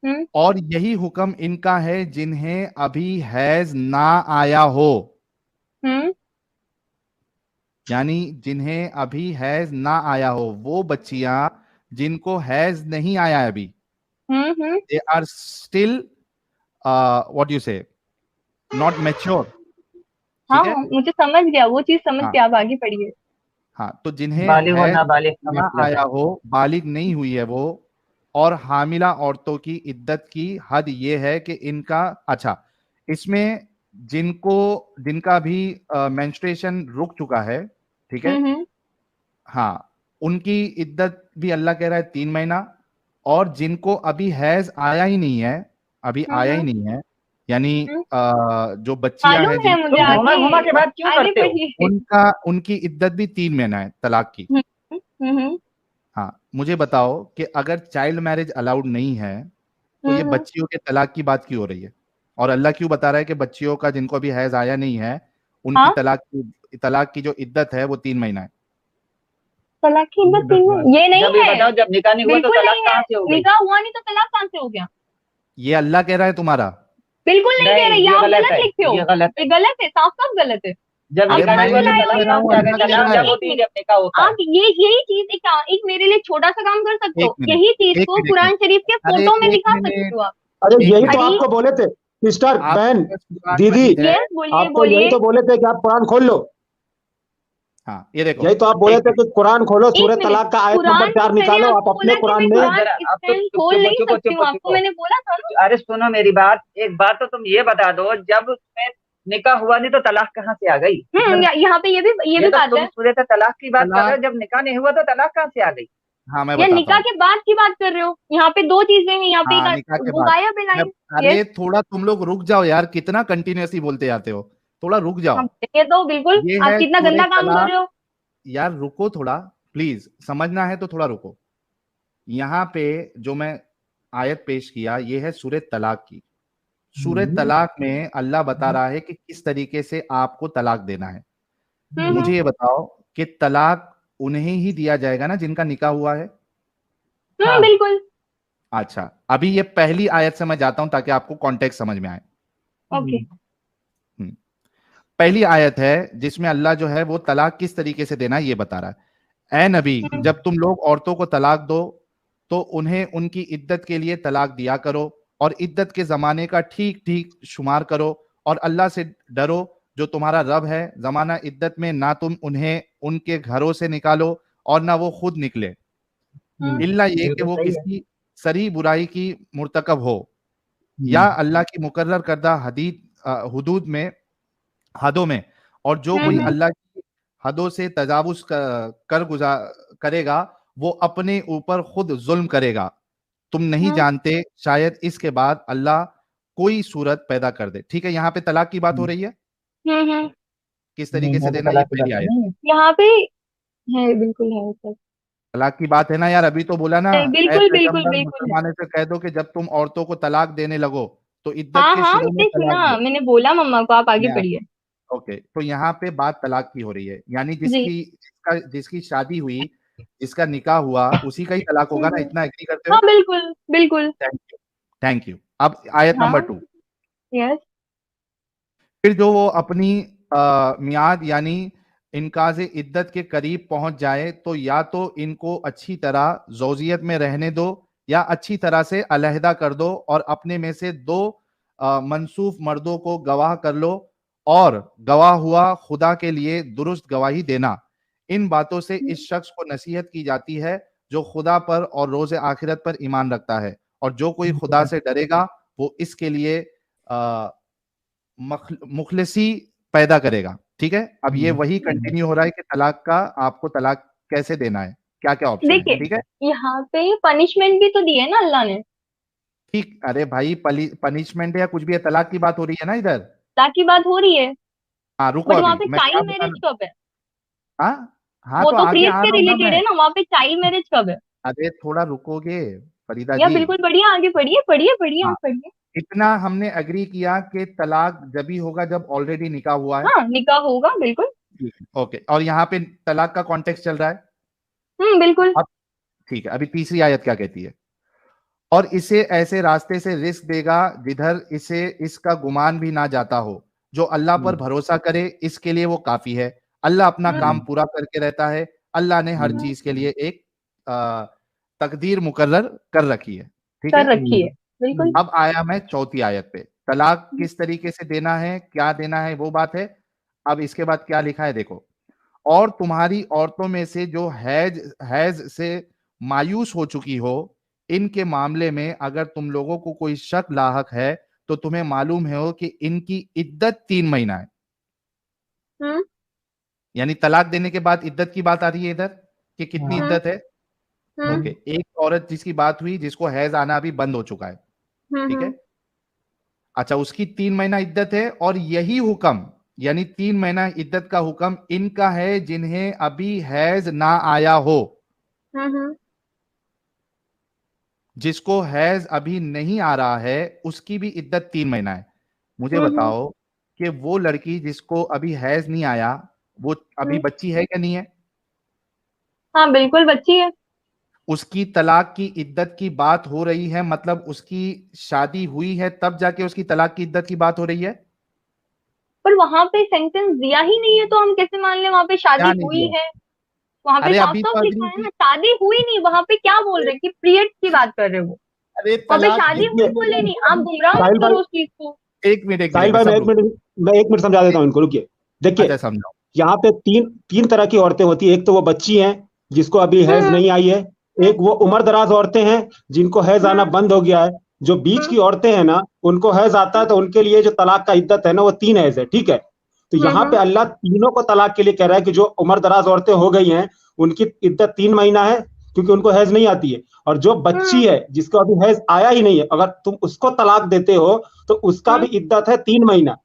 हम्म और यही हुक्म इनका है जिन्हें अभी हैज ना आया हो, हम्म यानी जिन्हें अभी हैज ना आया हो, वो बच्चियां जिनको हैज नहीं आया है अभी, hmm. They are still what you say, not mature, हाँ, ठीक है? मुझे समझ गया, वो चीज समझ हाँ गया, आप आगे पढ़िए। हाँ, तो जिन्हें बालिग और हैज नाबालिग का ना मतलब आया है। हो, बालिग नहीं हुई है वो, और हामिला औरतों की इद्दत की हद ये है कि इनका, अच्छा, इसमें जिनको, जिनका भी मेंस्ट्रुएशन रुक चुका है, ठीक है? हम्म हाँ, उनकी इद्दत भी अल्लाह कह रहा है 3 महीना। और जिनको अभी हैज आया ही नहीं है, अभी आया ही हम्म नहीं है, यानी हम्म। जो बच्चियां हैं मालूम है मुझे, तुम घुमा आगे घुमा के बात क्यों आगे करते हो? पढ़िए। उनकी इद्दत भी 3 महीना है तलाक की। हम्म हम्म हाँ, मुझे बताओ कि अगर चाइल्ड मैरिज अलाउड नहीं है तो ये हम्म। बच्चियों के तलाक की बात क्यों हो रही है? और अल्लाह क्यों बता रहा है कि बच्चियों का, जिनको अभी हैज आया नहीं है, उनकी हाँ, तलाक की जो इद्दत है वो 3 महीना है। तलाक की ये इद्दत 3 महीने ये नहीं जब ये है। बताओ, जब निकाह नहीं हुआ तो बिल्कुल तलाक नहीं है। कहाँ से हो गई? निकाह हुआ नहीं तो तलाक कहाँ से हो गया? ये अल्लाह कह रहा है तुम्हारा। बिल्कुल नहीं कह नहीं, रही, ये आप गलत गलत है, लिखते हो। ये गलत है। ये गलत है, साफ साफ गलत है। जब आप ये निकाह मैं नहीं हुआ कुरान तो में नहीं आए तलाक कह हुए रहा कहाँ हूँ, से आ अल्लाह गई? कह तलाक रहा जब है। एक होती है मिनट। जब निकाह होता है। आप ये यही चीज एक मेरे लिए छोटा सा काम कर सकते एक हो, मिनट, यही चीज एक को मिनट, एक कुरान मिनट। शरीफ के अरे फोटो में एक दिखा सकते मिनट, हो आप। अरे एक यही तो मिनट। अरे आपको बोले थे सिस्टर आपके बहन पास कुरान दीदी, मजीद है? यस, बोलिए आपको यही बोलिए। तो बोले थे कि आप कुरान खोल लो। हाँ, ये देखो, यही तो आप बोले एक थे मिनट। कि कुरान खोलो, एक सूरह मिनट। तलाक का आयत नंबर कुरान में 4 मैंने निकालो आप आपको अपने बोला कि कुरान मैं में। कुरान जरा इस अब तो टाइम खोल नहीं चुप सकती चुप हूँ, आपको चुप। मैंने बोला था ना। अरे सुनो मेरी बात, एक बात तो तुम ये बता दो, जब उसमें निकाह हुआ नहीं तो तलाक कहाँ से आ गई? यहाँ पे ये ये भी तो बात तुम है। सूरह तलाक की बात कर रहे तलाक, हो, जब निकाह नहीं हुआ तो तलाक कहाँ से आ गई? हाँ मैं या बताता निकाह हूँ। के बाद की बात कर रहे हो? यहाँ पे दो चीजें हैं, यहाँ पे हाँ, एक निकाह के वो बाद। गायब है मैं, लाइन। यस। अरे थोड़ा तुम लोग रुक जाओ यार, कितना कंटिन्यूअसली बोलते जाते हो, थोड़ा रुक जाओ। हाँ, ये तो बिल्कुल ये आप है कितना सूरह गंदा काम कर तलाक। रहे हो। यार रुको थोड़ा, प्लीज, समझना है तो थोड़ा रुको। यहाँ पे जो मैं आयत पेश किया, ये है सूरह तलाक की। सूरह तलाक में अल्लाह बता रहा है कि किस तरीके से आपको तलाक देना है। हम्म मुझे ये बताओ कि तलाक उन्हें ही दिया जाएगा ना जिनका निकाह हुआ है? हाँ। बिल्कुल। अच्छा, अभी ये पहली आयत से मैं जाता हूं ताकि आपको कॉन्टेक्स्ट समझ में आए। ओके। हम्म, पहली आयत है जिसमें अल्लाह जो है वो तलाक किस तरीके से देना है ये बता रहा है। ए नबी, जब तुम लोग औरतों को तलाक दो तो उन्हें उनकी इद्दत के लिए तलाक दिया करो और इद्दत के जमाने का ठीक ठीक शुमार करो और अल्लाह से डरो जो तुम्हारा रब है। जमाना इद्दत में ना तुम उन्हें उनके घरों से निकालो और ना वो खुद निकले, इल्ला ये कि बिल्कुल वो सही है। किसी सरी बुराई की मुर्तकब हो या अल्लाह की मुकर्रर करदा हुदूद में, हदों में, और जो कोई हम्म अल्लाह की हदों से तजावुज करेगा वो अपने ऊपर खुद जुल्म करेगा। तुम नहीं हम्म जानते शायद इसके बाद अल्लाह कोई सूरत पैदा कर दे। ठीक है, यहाँ पे तलाक की बात हो रही है, हम्म। किस तरीके से यहाँ पे देना, ये तलाक की पहली बात आयत। नहीं है। यहाँ पे है, बिल्कुल है सर। तलाक की बात है ना यार, अभी तो बोला ना, ऐ बिल्कुल बिल्कुल पैगंबर बिल्कुल है। मुसलमानों से कह दो कि जब तुम औरतों को तलाक देने लगो तो इद्दत हाँ के हाँ, शुरू में मैंने तलाक सुना, दो। मैंने बोला मम्मा को, आप आगे मैं पढ़िए। ओके, तो यहाँ पे बात तलाक की हो रही है, यानी जी। जिसकी शादी हुई, जिसका निकाह हुआ, उसी का ही तलाक होगा ना, हम्म। इतना एग्री करते हाँ हो। बिल्कुल बिल्कुल। Thank you, thank you. अब आयत नंबर हाँ। 2। यस। फिर जो वो अपनी मियाद यानी इनकाज़े इद्दत के करीब पहुंच जाए तो या तो इनको अच्छी तरह ज़ौजियत में रहने दो या अच्छी तरह से अलहदा कर दो और अपने में से दो मनसूफ मर्दों को गवाह कर लो और गवाह हुआ खुदा के लिए दुरुस्त गवाही देना। इन बातों से इस शख्स को नसीहत की जाती है जो खुदा पर और रोज़ आखिरत पर ईमान रखता है, और जो कोई खुदा से डरेगा वो इसके लिए मुखलिसी पैदा करेगा। ठीक है, अब ये वही कंटिन्यू हो रहा है कि तलाक का, आपको तलाक कैसे देना है, क्या क्या ऑप्शन है। देखिए, ठीक है, यहाँ पे पनिशमेंट भी तो दी है ना अल्लाह ने, ठीक, अरे भाई पनिशमेंट या कुछ भी है, तलाक की बात हो रही है ना इधर। ताकि बात हो रही है। हाँ रुको, बट वहां अभी पे मैं क्या चाइल्ड बता मैरिज रहा कब है? हूँ। हाँ हाँ, वो तो तो आगे प्रीस्ट आ से रहा हूँ ना रिलेटेड मैं। है ना, वहां पे चाइल्ड मैरिज कब है? अरे थोड़ा रुकोगे फरीदा या जी। बिल्कुल, बढ़िए, आगे पढ़िए पढ़िए पढ़िए, हाँ, आप पढ़िए। इतना हमने एग्री किया कि तलाक जब होगा जब ऑलरेडी निकाह हुआ है। हाँ, निकाह होगा बिल्कुल। ठीक है, ओके, और यहाँ पे तलाक का कॉन्टेक्स्ट चल रहा है। बिल्कुल। अब ठीक है, अभी तीसरी आयत क्या कहती है। और इसे ऐसे रास्ते से रिस्क देगा जिधर इसे इसका गुमान भी ना जाता हो। जो अल्लाह पर भरोसा करे इसके लिए वो काफी है। अल्लाह अपना काम हम्म। पूरा करके रहता है। अल्लाह ने हर हम्म। चीज के लिए एक तकदीर मुकर्रर कर रखी है। ठीक कर है, रखी है, बिल्कुल। अब आया मैं चौथी आयत पे। तलाक किस तरीके से देना है, क्या देना है, वो बात है। अब इसके बाद क्या लिखा है देखो। और तुम्हारी औरतों में से जो हैज हैज से मायूस हो चुकी हो, इनके मामले में अगर तुम लोगों को कोई शक लाहक है तो तुम्हें मालूम है हो कि इनकी इद्दत 3 महीना है। हम्म। यानी तलाक देने के बाद इद्दत की बात आ रही है इधर कि कितनी हम्म। इद्दत है। हम्म। ओके, एक औरत जिसकी बात हुई जिसको हैज आना अभी बंद हो चुका है। ठीक है, हम्म। अच्छा, उसकी 3 महीना इद्दत है, और यही हुक्म यानी 3 महीना इद्दत का हुक्म इनका है जिन्हें अभी हैज ना आया हो। हम्म। जिसको हैज अभी नहीं आ रहा है उसकी भी इद्दत 3 महीना है। मुझे हम्म। बताओ कि वो लड़की जिसको अभी हैज नहीं आया, वो अभी हम्म। बच्ची है क्या, नहीं है। हाँ बिल्कुल, बच्ची है। उसकी तलाक की इद्दत की बात हो रही है, मतलब उसकी शादी हुई है तब जाके उसकी तलाक की इद्दत की बात हो रही है। पर वहां पे सेंटेंस दिया ही नहीं है, तो हम कैसे मान लें वहां पे शादी क्या नहीं हुई दिया। है? वहां पे अरे साफ अभी साफ तो लिखा अग्री है की। ना, शादी हुई नहीं। वहां पे क्या बोल रहे हैं कि पीरियड की बात कर रहे हो वो। अरे वहां पे तलाक शादी देखिए हुई बोले नहीं, आप गुमराह मत साहिल भाई, करो उस चीज को। एक साहिल मिनट भाई सब रुको। मैं एक मिनट समझा देता हूँ इनको, रुकिए। अच्छा देखिए, समझाओ। यहाँ पे तीन तीन तरह की औरतें होती है। एक तो वो बच्ची हैं जिसको अभी हैज हम्म। नहीं आई है। एक वो उम्र दराज औरतें हैं जिनको हैज आना हम्म। बंद हो गया है। जो बीच की हम्म। औरतें हैं ना, उनको हैज आता है, तो उनके लिए जो तलाक का इद्दत है ना, वो 3 हैज है। ठीक है, तो हम्म। यहाँ पे अल्लाह तीनों को तलाक के लिए कह रहा है कि जो उम्र दराज औरतें हो गई हैं उनकी इद्दत 3 महीना है, क्योंकि उनको हैज नहीं आती है। और जो बच्ची हम्म। है जिसको अभी हैज आया ही नहीं है, अगर तुम उसको तलाक देते हो तो उसका भी हम्म। इद्दत है 3 महीना।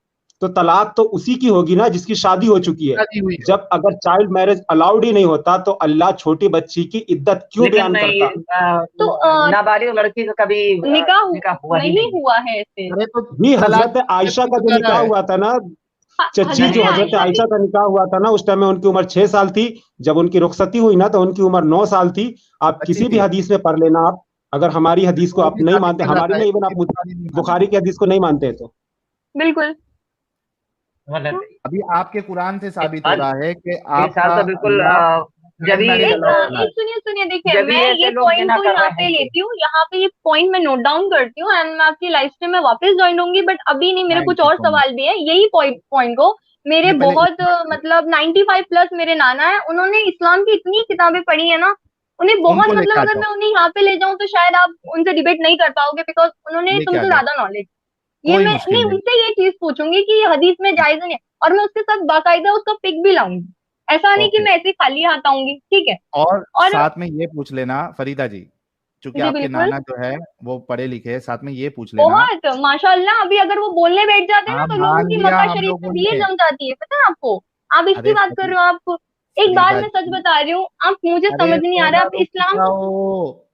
तो तलाक तो उसी की होगी ना जिसकी शादी हो चुकी है। शादी हुई है। जब अगर चाइल्ड मैरिज अलाउड ही नहीं होता तो अल्लाह छोटी बच्ची की इद्दत क्यों लेकिन बयान नहीं, करता। तो नाबालिग लड़की का कभी निकाह हुआ ही नहीं नहीं। हुआ है ऐसे। अरे तो भी तलाक हजरत आयशा का जो कर रहा निकाह है। हुआ था ना, चच्ची, नहीं जो हजरत नहीं, हजरत आयशा की। आयशा का निकाह हुआ था ना, उस टाइम में उनकी उम्र 6 साल थी। जब उनकी रुखसती हुई ना तो उनकी उम्र 9 साल थी। आप बच्ची किसी भी थी। हदीस में पढ़ लेना। आप अगर हमारी हदीस को वो आप भी नहीं साबित मानते, कर रहा हमारी था, नहीं, इवन इसलिए आप बुखारी नहीं बुखारी मानते। की हदीस को नहीं मानते तो बिल्कुल। गलत हम्म। है। अभी आपके कुरान से साबित हो आज रहा है कि इस साल आपका तो बिल्कुल अल्लाह जब चाइल्ड ही मैरिज अलाउ कर रहा एक है। सुनिए सुनिए, देखिए, जब ही मैं ये ऐसे लोग पॉइंट जिना को कर यहाँ रहे पे हैं तो लेती हूँ, यहाँ पे ये पॉइंट मैं नोट डाउन करती हूँ, एंड मैं आपकी लाइफ स्ट्रीम में वापस ज्वाइन होंगी, बट अभी नहीं, मेरे थैंक कुछ यू और सो मच। सवाल भी है। यही पॉइंट को मेरे मैं पहले इस बहुत बात पे, मतलब 95 प्लस मेरे नाना है, उन्होंने इस्लाम की इतनी किताबें पढ़ी है ना, उन्हें बहुत उनको मतलब, लेके आ अगर जाओ। मैं उन्हें यहाँ पे ले जाऊँ तो शायद आप उनसे डिबेट नहीं कर पाओगे, बिकॉज उन्होंने लेके आ तुमसे जाओ, ज्यादा नॉलेज। ये कोई मैं मुश्किल नहीं, नहीं। उनसे ये चीज पूछूंगी कि ये हदीस में जायज नहीं है, और मैं उसके साथ बाकायदा उसका पिक भी लाऊंगी। ऐसा नहीं कि ओके, मैं ऐसे खाली हाथ आऊंगी, ठीक है। और और साथ में ये पूछ लेना फरीदा जी क्योंकि जी आपके बिल्कुल, नाना जो है वो पढ़े लिखे हैं, साथ में ये पूछ लेना। बहुत माशाल्लाह। अभी अगर वो बोलने बैठ जाते हैं ना हाँ, तो लोगों मान की लिया मक्का हम शरीफ में लोगों भीड़ ने। जम जाती है, पता है आपको? आप इसकी अरे बात कर रहे हो, आप एक बात फरीदा मैं सच जी, बता रही हूँ, आप मुझे अरे समझ नहीं आ रहा, थोड़ा आप रुक इस्लाम। जाओ।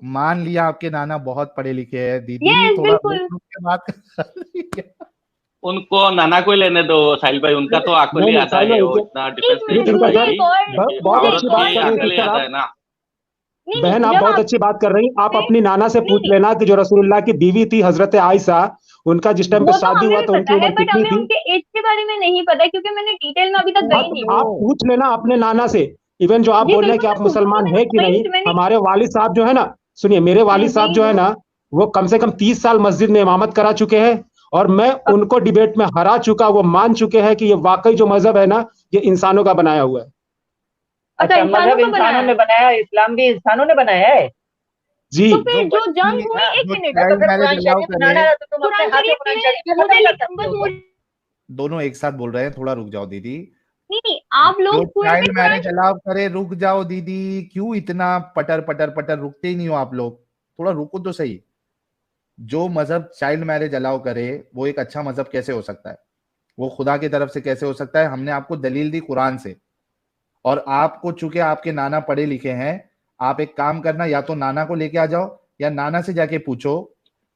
मान लिया आपके नाना बहुत पढ़े लिखे हैं, दीदी यस थोड़ा रुक बिल्कुल। रुक के बात कर। उनको नाना को ही लेने दो साहिल भाई, उनका तो अकल नहीं ही नहीं आधा साहिल है, भाई, वो इतना एक डिफेंस नहीं मिनट, कर ठीक है मुझे सर, एक पाएगी। और, बहुत मुझे औरत अच्छी एक बात और की कर रही अकल है ही सर आधा आप। है ना। नहीं बहन नहीं, आप जब बहुत आप अच्छी बात कर रही, आप अपनी नाना से पूछ नहीं, लेना कि जो रसूलुल्लाह की बीवी थी हजरत आयशा, उनका जिस टाइम पे वो तो शादी हमें हुआ भी तो पता उनकी है, उम्र बट कितनी हमें थी। उनके एज के बारे में नहीं पता है, क्योंकि मैंने डिटेल में अभी तक हाँ गई तो नहीं आप हूँ। पूछ लेना अपने नाना से। इवन जो आप जी बोल रहे हैं कि बिल्कुल, मैं आप पूछूंगी, मुसलमान मैंने है कि नहीं, पॉइंट मैंने। हमारे वालिद साहब जो है ना, सुनिए, मेरे वालिद जी साहब जो है ना, वो कम से कम 30 साल मस्जिद में इमामत करा चुके हैं, और मैं उनको डिबेट में हरा चुका। वो मान चुके हैं कि ये वाकई जो मजहब है ना, ये इंसानों का बनाया हुआ है। अच्छा, अच्छा, इंसानों मजहब का इंसानों बनाया ने है? बनाया, इस्लाम भी इंसानों ने बनाया है। जी। तो जो फिर जो बच्ची, जंग हुई, हाँ, एक जो मिनट, तो चाइल्ड फिर मैरिज कुरान अलाउ शरीफ करे, बनाना है तो तुम अपने कुरान हाथ में शरीफ कुरान में शरीफ में खत्म मुझे कर सकते बस हो क्या? मुझे दोनों एक साथ बोल रहे हैं, थोड़ा रुक जाओ दीदी। नहीं नहीं, आप जो लोग पूरे चाइल्ड कुरान मैरिज अलाउ करे, रुक जाओ दीदी, क्यों इतना पटर पटर पटर, रुकते ही नहीं हो आप लोग, थोड़ा रुको तो सही। जो मजहब चाइल्ड मैरिज अलाउ करे वो एक अच्छा मजहब कैसे हो सकता है? वो खुदा की तरफ से कैसे हो सकता है? हमने आपको दलील दी कुरान से। और आपको, चूंकि आपके नाना पढ़े लिखे हैं, आप एक काम करना, या तो नाना को लेके आ जाओ या नाना से जाके पूछो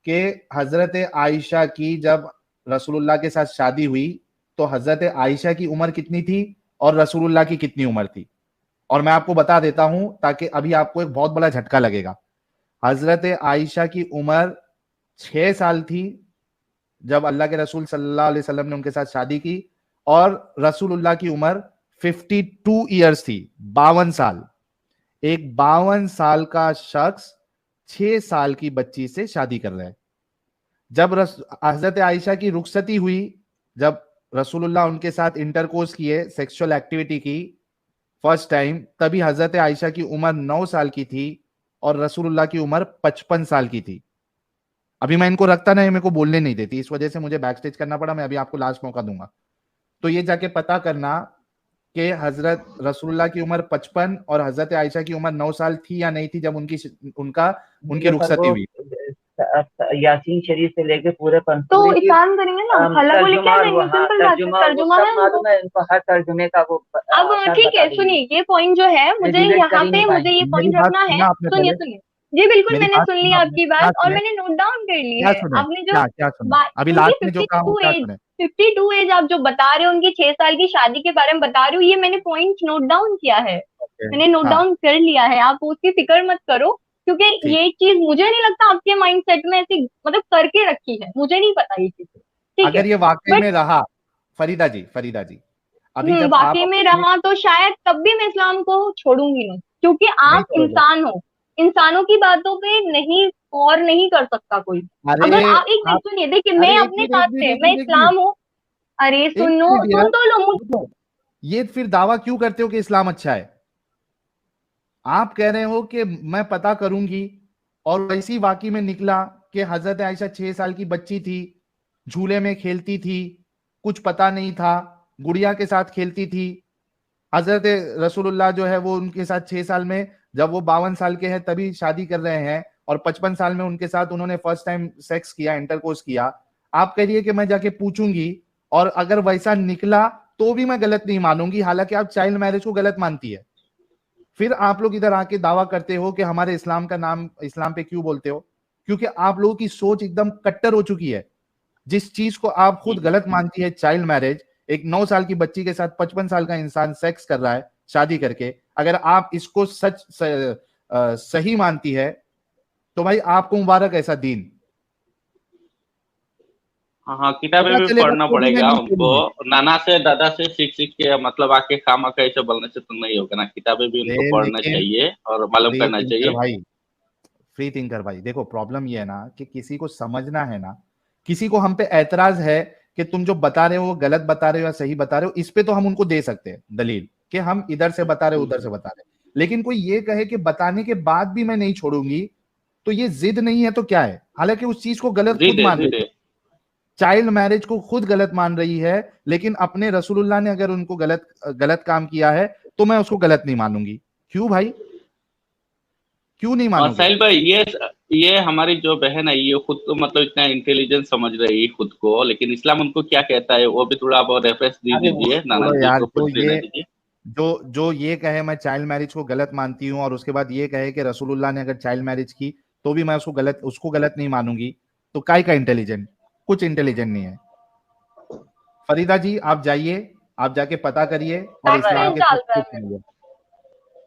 कि हजरत आयशा की जब रसूलुल्लाह के साथ शादी हुई तो हजरत आयशा की उम्र कितनी थी और रसूलुल्लाह की कितनी उम्र थी। और मैं आपको बता देता हूं ताकि अभी आपको एक बहुत बड़ा झटका लगेगा। हजरत आयशा की उम्र 6 साल थी जब अल्लाह के रसूल सल्लल्लाहु अलैहि वसल्लम ने उनके साथ शादी की, और रसूलुल्लाह की उम्र 52 ईयर्स थी, 52 साल। एक 52 साल का शख्स 6 साल की बच्ची से शादी कर रहा है। जब हजरत आयशा की रुखसती हुई, जब रसूलुल्लाह उनके साथ इंटरकोर्स किए, सेक्सुअल एक्टिविटी की फर्स्ट टाइम, तभी हजरत आयशा की उम्र 9 साल की थी और रसूलुल्लाह की उम्र 55 साल की थी। अभी मैं इनको रखता नहीं, मेरे को बोलने नहीं देती, इस वजह से मुझे बैक स्टेज करना पड़ा। मैं अभी आपको लास्ट मौका दूंगा, तो ये जाके पता करना कि हजरत रसूलुल्लाह की उम्र 55 और हजरत आयशा की उम्र 9 साल थी या नहीं थी जब उनकी सर रुखसती वो हुई। यासीन शरीफ से लेके पूरे तो पंसूरी एक की काम करेंगे ना, खाला को लेके तर्जुमा, आ और जाएंगे, वहाँ सिंपल बात है, तर्जुमा, वो तर्जुमा सब है उनको। मालूम है इनको, हर तर्जुमे का वो अब अर्थ ठीक बता है, देंगे। सुनिए, ये पॉइंट जो है ये मुझे डिबेट कर यहाँ ही पे नहीं मुझे ये पाएंगे। मेरी पॉइंट बात रखना है। सुना आपने सुनिए पहले? सुनिए, जी बिल्कुल, मेरी मैंने बात सुन ली सुना आपने? आपकी क्या बात और सुने? मैंने नोट डाउन कर ली क्या है। सुने? आपने जो क्या क्या सुने? अभी उनकी लास्ट में जो कहा वो 52 क्या एज, सुने? 52 एज आप जो बता रहे हो, उनकी 6 साल की शादी के बारे में बता रहे हो, ये मैंने पॉइंट नोट डाउन किया है, ओके, मैंने नोट हाँ, डाउन कर लिया है, आप उसकी फिक्र मत करो। क्योंकि ठीक। ये चीज मुझे नहीं लगता आपके माइंड सेट में ऐसी मतलब करके रखी है, मुझे नहीं पता ये चीज, ठीक है? अगर ये वाकई बट में रहा, फरीदा जी, अभी जब आप वाकई में अपने, रहा तो शायद तब भी मैं इस्लाम को छोड़ूंगी नहीं, क्योंकि नहीं आप छोड़ोगे? इंसान हो, इंसानों की बातों पे नहीं और नहीं कर सकता कोई। अरे अगर आप एक आप, मिनट सुनिए, देखिए, मैं अरे एक अपने मिनट साथ एक मिनट से, एक मैं मिनट एक मिनट इस्लाम हूँ। अरे एक सुनो, मिनट यार, सुन तो लो मुझे। रुको। ये फिर दावा क्यों करते हो कि इस्लाम अच्छा है? आप कह रहे हो कि मैं पता करूंगी, और वैसी वाकई में निकला कि हजरत आयशा 6 साल की बच्ची थी, झूले में खेलती थी, कुछ पता नहीं था, गुड़िया के साथ खेलती थी। हजरत रसूलुल्लाह जो है वो उनके साथ 6 साल में, जब वो 52 साल के हैं तभी शादी कर रहे हैं, और 55 साल में उनके साथ उन्होंने फर्स्ट टाइम सेक्स किया, इंटरकोर्स किया। आप कह रही है कि मैं जाके पूछूंगी, और अगर वैसा निकला तो भी मैं गलत नहीं मानूंगी, हालांकि आप चाइल्ड मैरिज को गलत मानती है। फिर आप लोग इधर आके दावा करते हो कि हमारे इस्लाम का नाम, इस्लाम पे क्यों बोलते हो? क्योंकि आप लोगों की सोच एकदम कट्टर हो चुकी है। जिस चीज को आप खुद गलत मानती है, चाइल्ड मैरिज, एक 9 साल की बच्ची के साथ 55 साल का इंसान सेक्स कर रहा है शादी करके, अगर आप इसको सही मानती है तो भाई आपको मुबारक ऐसा दीन। हाँ हाँ, किताबें पता भी चलेगा पढ़ना तो भी मैं पड़ेगा नहीं छोड़ूंगी। उनको। नाना से दादा से सीख सीख के, मतलब आके खामा कैसे बोलने से तो नहीं होगा ना। किताबें भी उनको पढ़ना लेकिन चाहिए और मालूम फ्री करना थिंकर चाहिए। भाई, फ्री थिंकर भाई, देखो प्रॉब्लम ये है ना कि किसी को समझना है ना, किसी को हम पे ऐतराज है कि तुम जो बता रहे हो वो गलत बता रहे हो या सही बता रहे हो, इस पे तो हम उनको दे सकते हैं दलील कि हम इधर से बता रहे हो उधर से बता रहे हैं। लेकिन कोई ये कहे कि बताने के बाद भी मैं नहीं छोड़ूंगी, तो ये जिद नहीं है तो क्या है? हालांकि उस चीज को गलत खुद जिद है, मान जिद रही है, है। चाइल्ड मैरिज को खुद गलत मान रही है, लेकिन अपने रसूलुल्लाह ने अगर उनको गलत गलत काम किया है तो मैं उसको गलत नहीं मानूंगी। क्यों भाई? क्यों नहीं और मानोगे? साहिल भाई, ये हमारी जो बहन है, ये खुद तो मतलब इतना इंटेलिजेंट समझ रही है खुद को, लेकिन इस्लाम उनको क्या कहता है वो भी थोड़ा आप रेफरेंस दे अरे वो दीजिए, नाना छोड़ो जी यार, को जो कुछ देने ये दीजिए। जो ये कहे मैं चाइल्ड मैरिज को गलत मानती हूँ और उसके बाद ये कहे कि रसूलुल्लाह ने अगर चाइल्ड मैरिज की तो भी मैं उसको गलत नहीं मानूंगी, तो काय का इंटेलिजेंट? कुछ इंटेलिजेंट नहीं है। फरीदा जी आप जाइए, आप जाके पता करिए और कर रहा इस्लाम है। एक्सेस के डाल साथ रहा खुश है। रहिए,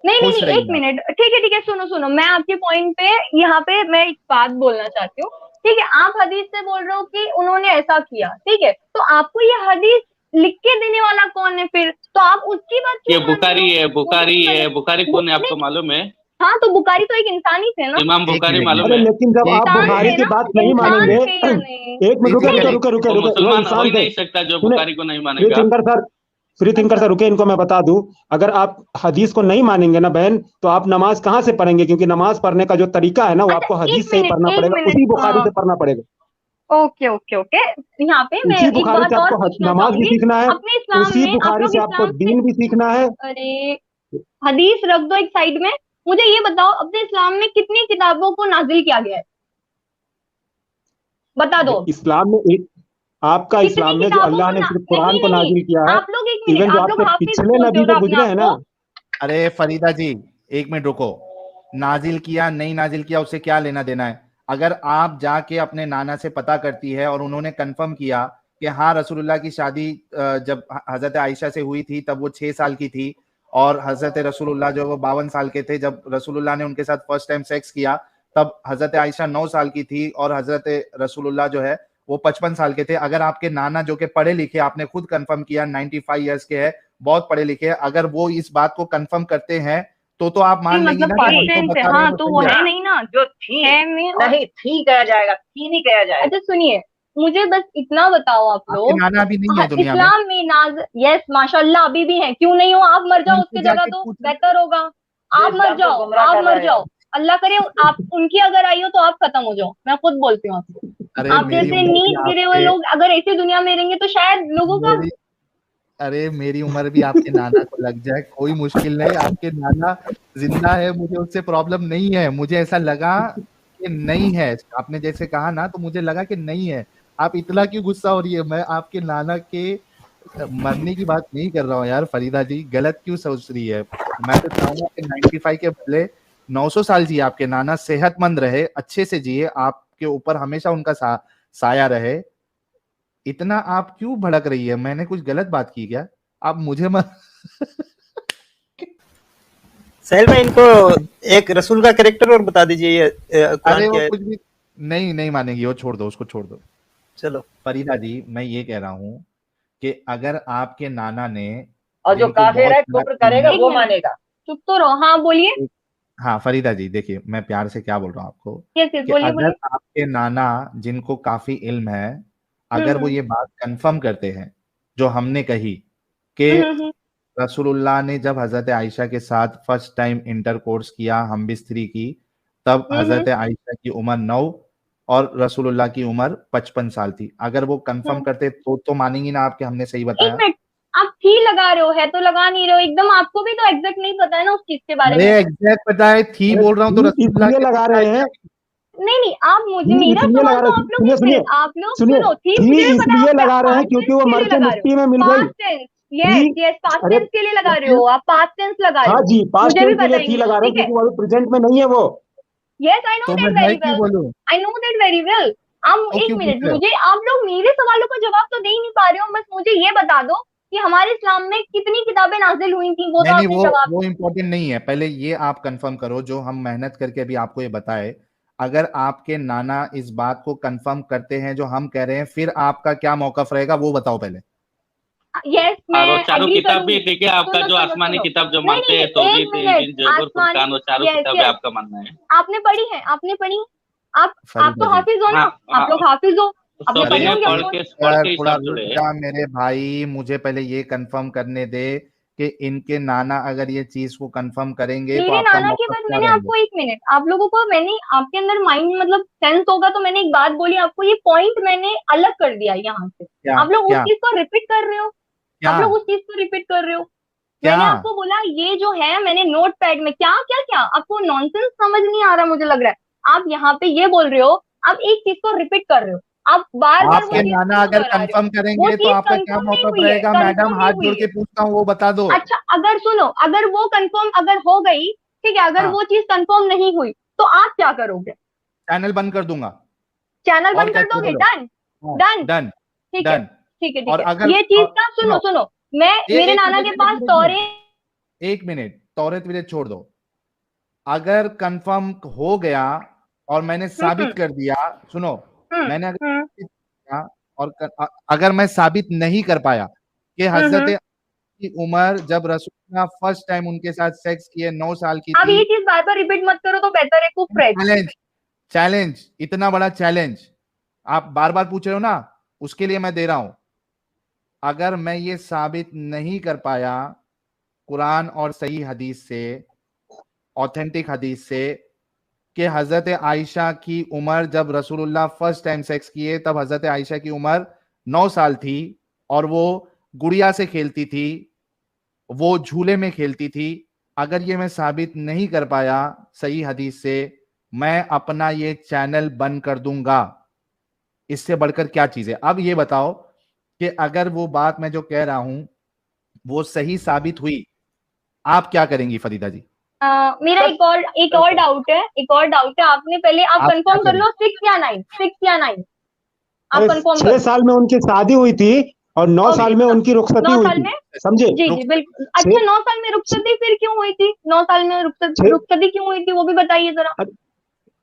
नहीं नहीं खुश नहीं, एक रहिए आप। मिनट, ठीक है, सुनो सुनो, मैं आपके पॉइंट पे यहाँ पे मैं एक बात बोलना चाहती हूँ। ठीक है, आप हदीस से बोल रहे हो कि उन्होंने ऐसा किया, ठीक है, तो आपको ये हदीस लिख के देने वाला कौन है फिर? तो आप उसकी बात ये क्यों मान रहे बुखारी हो? है, मुझे बुखारी समझ है, बुखारी कौन है आपको नहीं, मालूम है? हाँ तो बुखारी तो एक इंसान ही थे ना। इमाम एक बुखारी मिनट, एक मालूम अरे है? लेकिन जब मिनट, आप एक मिनट, बुखारी इंसान थे की ना, बात नहीं इंसान मानेंगे, थे या नहीं? एक मिनट रुके प्लीज रुके एक रुके रुके वो रुके, वो मुसलमान हो इंसान ही थे। नहीं सकता जो सुने, बुखारी को नहीं फ्री मानेगा। थिंकर सर, फ्री थिंकर अच्छा, सर रुके, इनको मैं बता दूं, अगर आप हदीस को नहीं मानेंगे ना बहन, तो आप नमाज कहाँ से पढ़ेंगे? क्योंकि नमाज पढ़ने का जो तरीका है ना, वो अच्छा, आपको एक हदीस से ही मिनट, पढ़ना एक पड़ेगा, मिनट, उसी बुखारी से पढ़ना पड़ेगा। ओके ओके ओके, यहाँ पे मैं उसी एक बुखारी बात से और आपको पूछना नमाज भी चाहूंगी। सीखना है, अपने इस्लाम उसी में आप बुखारी लोग से आपको इस्लाम में, दीन भी सीखना है। अरे हदीस रख दो एक साइड में, मुझे ये बताओ अपने इस्लाम में कितनी किताबों को नाजिल किया गया है? बता दो। इस्लाम में एक, आपका कितनी इस्लाम में जो किताबों अल्लाह को ने ना, सिर्फ कुरान नहीं को नहीं नहीं, नाजिल किया है, आप लोग एक मिनट, इवन जो आप लोग आपके हाफिज पिछले बोलते नबी हो जो ना अपने गुजरे आप हैं ना, को? अरे फरीदा जी एक मिनट रुको, नाजिल किया नहीं नाजिल किया उससे क्या लेना देना है? अगर आप जाके अपने नाना से पता करती है और उन्होंने कंफर्म किया कि हाँ रसूलुल्लाह की शादी जब हजरत आयशा से हुई थी तब वो 6 साल की थी, और हजरत रसूलुल्लाह जो वो 52 साल के थे जब रसूलुल्लाह ने उनके साथ फर्स्ट टाइम सेक्स किया, तब हजरत आयशा 9 साल की थी और हजरत रसूलुल्लाह जो है वो 55 साल के थे। अगर आपके नाना जो कि पढ़े लिखे, आपने खुद कंफर्म किया 95 ईयर्स के है, बहुत पढ़े लिखे, अगर वो इस बात को कंफर्म करते हैं तो आप नहीं मान लेंगी मतलब ना कि पास्ट हम जो टेंस है, बता रहे हैं हाँ वो तो वो सही है। है नहीं ना, जो थी है में और, नहीं थी कहा जाएगा, थी नहीं कहा जाएगा। अच्छा सुनिए, मुझे बस इतना बताओ आप आपके लोग, नाना अभी नहीं है दुनिया में? इस्लाम में नाज, यस माशाल्लाह अभी भी है, क्यों नहीं हो? आप मर जाओ उनसे उसके जगह जाके तो पूछ लो। बेहतर होगा। जो आप मर इस्लाम को जाओ, गुमराह आप कर मर रहे जाओ, हैं। अल्लाह करे आप उनकी अगर आई हो तो आप खत्म हो जाओ, मैं खुद बोलती हूँ आपको। अरे आप मेरी जैसे उम्र भी नींद गिरे हुए आपके, लोग अगर ऐसी दुनिया में रहेंगे तो शायद लोगों का, मेरी अरे मेरी उम्र भी आपके नाना को लग जाए, कोई मुश्किल नहीं। आपके नाना जिंदा है, मुझे उससे प्रॉब्लम नहीं है। मुझे ऐसा लगा कि नहीं है, आपने जैसे कहा ना तो मुझे लगा कि नहीं है। आप इतना क्यों गुस्सा हो रही है? मैं आपके नाना के मरने की बात नहीं कर रहा हूँ यार। फरीदा जी गलत क्यों सोच रही है? मैं तो चाहूंगा कि 95 के बदले 900 साल जिए आपके नाना, सेहतमंद रहे, अच्छे से जिए, आपके ऊपर हमेशा उनका साया रहे। इतना आप क्यों भड़क रही है? मैंने कुछ गलत बात की क्या? आप मुझे मत साहिल भाई, इनको एक रसूल का कैरेक्टर और बता दीजिए, ये कुरान अरे वो के। कुछ भी नहीं मानेगी, वो छोड़ दो, उसको छोड़ दो। चलो, फरीदा जी मैं ये कह रहा हूँ कि अगर आपके नाना ने, और जो जिनको काफिर बहुत है प्यार कुफ्र से करेगा एक वो मिनट मानेगा। चुप तो रहो, हाँ बोलिए, हाँ फरीदा जी देखिए मैं प्यार से क्या बोल रहा हूँ आपको, यस यस कि बोलिए अगर बोलिए। आपके नाना जिनको काफी इल्म है, अगर वो हम्म ये बात कंफर्म करते हैं जो हमने कही कि हम्म हम्म हम्म रसूलुल्लाह ने जब हजरत आयशा के साथ फर्स्ट टाइम इंटरकोर्स किया, हम बिस्तरी की, तब हम्म हजरत आयशा की उम्र 9 और रसूलुल्लाह की उम्र 55 साल थी, अगर वो कंफर्म हम्म। करते तो मानेंगी ना आप कि हमने सही एक बताया? मिनट, आप थी लगा रहे हो, है तो लगा नहीं रहे हो एकदम, आपको भी तो एग्जैक्ट नहीं पता है ना उस चीज के बारे अरे में। एग्जैक्ट पता है, थी अरे बोल रहा हूँ तो रसूलुल्लाह इसलिए के लगा पता है रहे हैं, क्या? नहीं नहीं, आप मुझे, थी मेरा इसलिए सवाल लगा तो रहे आप हैं। लोग, सुनिए एक सुनिए मिनट, आप लोग सुनिए, सुनो, थी थी मुझे भी पता है, इसलिए आप लगा रहे हैं पास्ट क्योंकि टेंस वो के मर लिए के लगा रहे हो, मिट्टी में मिल गई पास्ट टेंस, थी। यस पास्ट अरे टेंस के लिए लगा तो रहे फिर हो, आप पास्ट टेंस लगा रहे हाँ हो, जी, पास्ट मुझे भी टेंस के पता लिए ही थी नहीं है, लगा रहे हैं ठीक है, क्योंकि वो अभी प्रेजेंट में नहीं है वो। यस आई नो तो मैं दैट मैं वेरी क्यों वेल, बोलूं? I know that very well. आप तो एक क्यों पूछ मिनट, रहे हो? मुझे आप लोग मेरे सवालों का जवाब तो दे ही नहीं पा रहे हो, बस मुझे ये बता दो कि हमारे इस्लाम में कितनी किताबें नाजिल हुई थी, वो तो नहीं आपने वो जवाब, वो इम्पोर्टेंट नहीं है, पहले ये आप कंफर्म करो जो हम मेहनत करके अभी आपको ये बताए। अगर आपके नाना इस बात को कंफर्म करते हैं जो हम कह रहे हैं, फिर आपका क्या मौकफ रहेगा वो बताओ पहले। यस मैं और वो चारों एग्री किताब भी करूंगी। ठीक है आपका, सुनो जो सुनो आसमानी सुनो, किताब जो नहीं मानते नहीं हैं, नहीं, एक तौरीत, मिनट, इंजील, जबूर, आसमानी, फुरकान, वो चारों यस किताबें यस, आपका मानना है? आपने पढ़ी है, आपने पढ़ी है? आप फरीदा तो जी, हाफिज हो हाँ ना, आप हाँ, लोग हाफिज हो, आपने सभी पढ़ी अरे ने होंगी पढ़ ऑफकोर्स। के ही थोड़ा सब रुक जुड़े हैं। जा मेरे भाई, मुझे पहले ये कंफर्म करने दे कि इनके नाना अगर ये चीज को कंफर्म करेंगे तो मेरे आपका नाना के मौकफ बाद क्या मैंने रहेंगे? आपको, एक मिनट, आप लोगों को मैंने आपके अंदर माइंड मतलब सेंस होगा तो मैंने एक बात बोली आपको, ये पॉइंट मैंने अलग कर दिया यहाँ से, क्या आप लोग उस क्या चीज को रिपीट कर रहे हो, क्या? आप लोग उस चीज को रिपीट कर रहे हो। क्या? मैंने आपको बोला ये जो है मैंने नोट पैड में क्या क्या क्या, आपको नॉनसेंस समझ नहीं आ रहा मुझे लग रहा है। आप यहाँ पे ये बोल रहे हो, आप एक चीज को रिपीट कर रहे हो, आप बार बार वो आपके चीज नाना क्यों अगर दोहरा रहे हो? कंफर्म वो करेंगे तो चीज आपका क्या कंफर्म नहीं मौकफ हुई है, रहेगा? कंफर्म मैडम नहीं हाथ हुई जोड़ है। के पूछता हूँ, वो बता दो। अच्छा अगर सुनो, अगर वो कंफर्म अगर हो गई, ठीक है, अगर हाँ, वो चीज कंफर्म नहीं हुई तो आप क्या करोगे? चैनल बंद कर दूंगा। चैनल और बंद क्या कर दोगे? बोलो? डन, हाँ, डन, डन, ठीक है, डन। ठीक है, और ठीक है। अगर ये चीज का सुनो सुनो, सुनो, मैं ये मेरे एक नाना मिनट, के एक पास मिनट, तौरे, एक मिनट, तौरेत विरेत छोड़ दो। अगर कंफर्म हो गया और मैंने हम्म साबित कर दिया, सुनो, हम्म मैंने अगर हम्म साबित किया और अगर मैं साबित नहीं कर पाया कि हजरत हम्म। की उम्र जब रसूलुल्लाह फर्स्ट टाइम उनके साथ सेक्स किए 9 साल की अब थी। ये चीज बार बार रिपीट मत करो तो बेहतर है, कुफ्र। चैलेंज, चैलेंज, इतना बड़ा चैलेंज आप बार बार पूछ रहे हो ना, उसके लिए मैं दे रहा हूं। अगर मैं ये साबित नहीं कर पाया कुरान और सही हदीस से, ऑथेंटिक हदीस से, कि हजरत आयशा की उम्र जब रसूलुल्लाह फर्स्ट टाइम सेक्स किए तब हजरत आयशा की उम्र 9 साल थी और वो गुड़िया से खेलती थी, वो झूले में खेलती थी, अगर ये मैं साबित नहीं कर पाया सही हदीस से, मैं अपना ये चैनल बंद कर दूंगा। इससे बढ़कर क्या चीज है? अब ये बताओ कि अगर वो बात मैं जो कह रहा हूं वो सही साबित हुई, आप क्या करेंगी फरीदा जी? मेरा एक और डाउट है, एक और डाउट है। आपने पहले आप आप क्या कंफर्म कर करेंगे? लो, 6 या 9, 6 या 9, आप अरे कंफर्म 6 करो। साल में उनकी शादी हुई थी और 9 ओके, साल में उनकी रुखसती 9 हुई साल थी, में, समझे? जी रुक जी बिल्कुल। अच्छा, छह 9 साल में रुखसती फिर क्यों हुई थी? 9 साल में छह रुखसती क्यों हुई थी, वो भी बताइए जरा।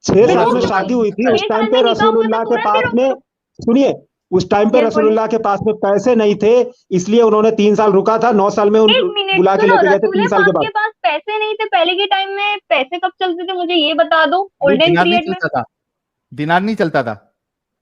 6 वो साल बिकॉज में जो शादी हुई थी, उस 6 टाइम साल पे में निकाह हुआ था रसूलुल्लाह के तुरंत ही पास में, सुनिए, उस टाइम पे यस बोलिए। रसूलुल्लाह के पास में पैसे नहीं थे, इसलिए उन्होंने 3 साल रुका था, 9 साल में उन एक मिनट बुला के सुनो, लेके गए थे रसूल 3 साल पाक के के बाद। पास पैसे नहीं थे पहले के टाइम में? पैसे कब चलते थे मुझे ये बता दो, अभी ओल्डन दिनार नहीं पीरियड में। चलता था? दिनार नहीं चलता था?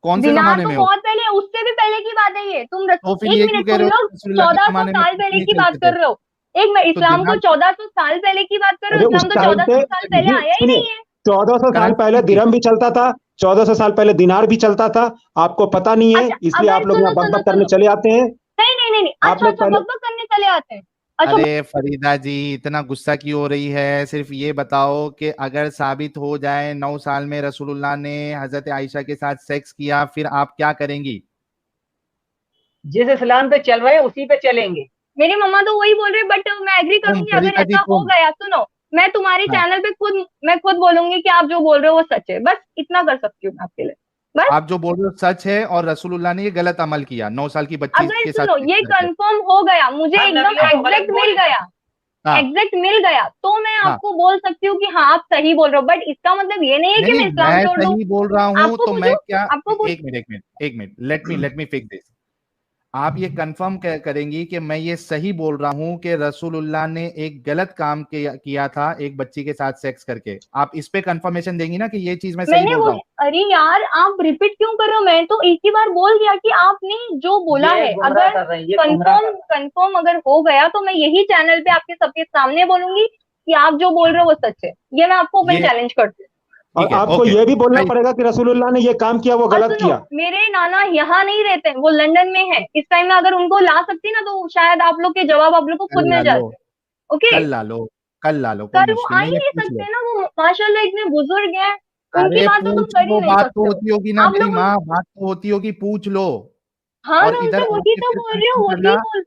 कौन से दिनार जमाने तो में हो? बहुत पहले, उससे भी पहले की बात है ये। तो फिर एक ये क्यों मिनट, कह तुम रहे हो लोग कि रसूलुल्लाह के 1400 जमाने में साल पैसे पहले नहीं की बात चलते थे? कर रहे हो। एक मिनट, तो इस्लाम को दिनार 1400 साल पहले की बात कर रहे अरे हो? उस इस्लाम तो टाइम पे 1400 साल पहले जी आया ही सुनिए, नहीं है। 1400 साल पहले करेंसी थी। दिरहम भी चलता था, 1400 साल पहले दिनार भी चलता था, आपको पता नहीं है, अच्छा इसलिए अगर आप लोग सुनो यहाँ बक सुनो बक करने सुनो, चले आते हैं। नहीं नहीं नहीं नहीं, आप अच्छा लोग अच्छा, पहले बकबक करने चले आते हैं। अच्छा, अरे फरीदा जी, इतना गुस्सा क्यों हो रही है? सिर्फ ये बताओ कि अगर साबित हो जाए 9 साल में रसूलुल्लाह ने हजरत आयशा के साथ सेक्स किया, फिर आप क्या करेंगी? जिस इस्लाम पे चल रहे हैं उसी पे चलेंगे। मेरी मम्मा तो वही बोल रही है, बट मैं एग्री तुम करूंगी अगर फरीदा जी, ऐसा हो तुम। गया। सुनो, मैं तुम्हारे हाँ, चैनल पे मैं खुद बोलूंगी कि आप जो बोल रहे हो वो सच है, बस इतना कर सकती हूँ मैं आपके लिए, बस। आप जो बोल रहे हो सच है और रसूलुल्लाह ने ये गलत अमल किया 9 साल की बच्ची अगर के साथ सुनो सेक्स ये करके। कंफर्म हो गया, मुझे हर एकदम नबियों को गलत एग्जैक्ट बोल मिल गया, हाँ, एग्जैक्ट मिल गया, तो मैं हाँ। आपको बोल सकती हूँ कि हाँ आप सही बोल रहे हो। बट इसका मतलब ये नहीं है नहीं कि नहीं, मैं इस्लाम मैं छोड़ दूं। सही बोल रहा हूं आपको तो मैं पूछूं, क्या? आपको पूछ, एक मिनट, एक मिनट, एक minute, let me fix this. आप ये कंफर्म करेंगी कि मैं ये सही बोल रहा हूं कि रसूलुल्लाह ने एक गलत काम किया था एक बच्ची के साथ सेक्स करके? आप इस पे कंफर्मेशन देंगी ना कि ये चीज मैं सही मैंने बोल वो, रहा हूँ? अरे यार आप रिपीट क्यों कर रहे हो? मैं तो एक ही बार बोल दिया कि आपने जो बोला ये है। गुमराह अगर कर रहे हैं, ये गुमराह कर कंफर्म अगर हो गया तो मैं यही चैनल पे आपके सबके सामने बोलूंगी कि आप जो बोल रहे हो वो सच है। ये मैं आपको ओपन ये चैलेंज करती हूँ। और ठीक है, आपको ओके। ये भी बोलना मैं- पड़ेगा कि रसूलुल्लाह ने ये काम किया, वो और गलत सुनो, किया। मेरे नाना यहाँ नहीं रहते, वो लंदन में है इस टाइम में। अगर उनको ला सकती ना तो शायद आप लोग के जवाब आप लोग को खुद कल ला मिल लो, जाते। ओके, कल ला लो, कल ला लो, कोई कल वो आ मुश्किल ही नहीं है, नहीं पूछ लो। सकते ना, वो माशाल्लाह इतने बुजुर्ग हैं, उनकी अरे बात तो तुम पूछ कर ही लो, नहीं बात तो सकते हो। होती होगी ना आप मेरी लोग, माँ, बात तो होती होगी, पूछ लो। हाँ और मैं इधर उनसे वही आके तो फिर बोल रही हूँ, कंफर्म वही करना। बोल।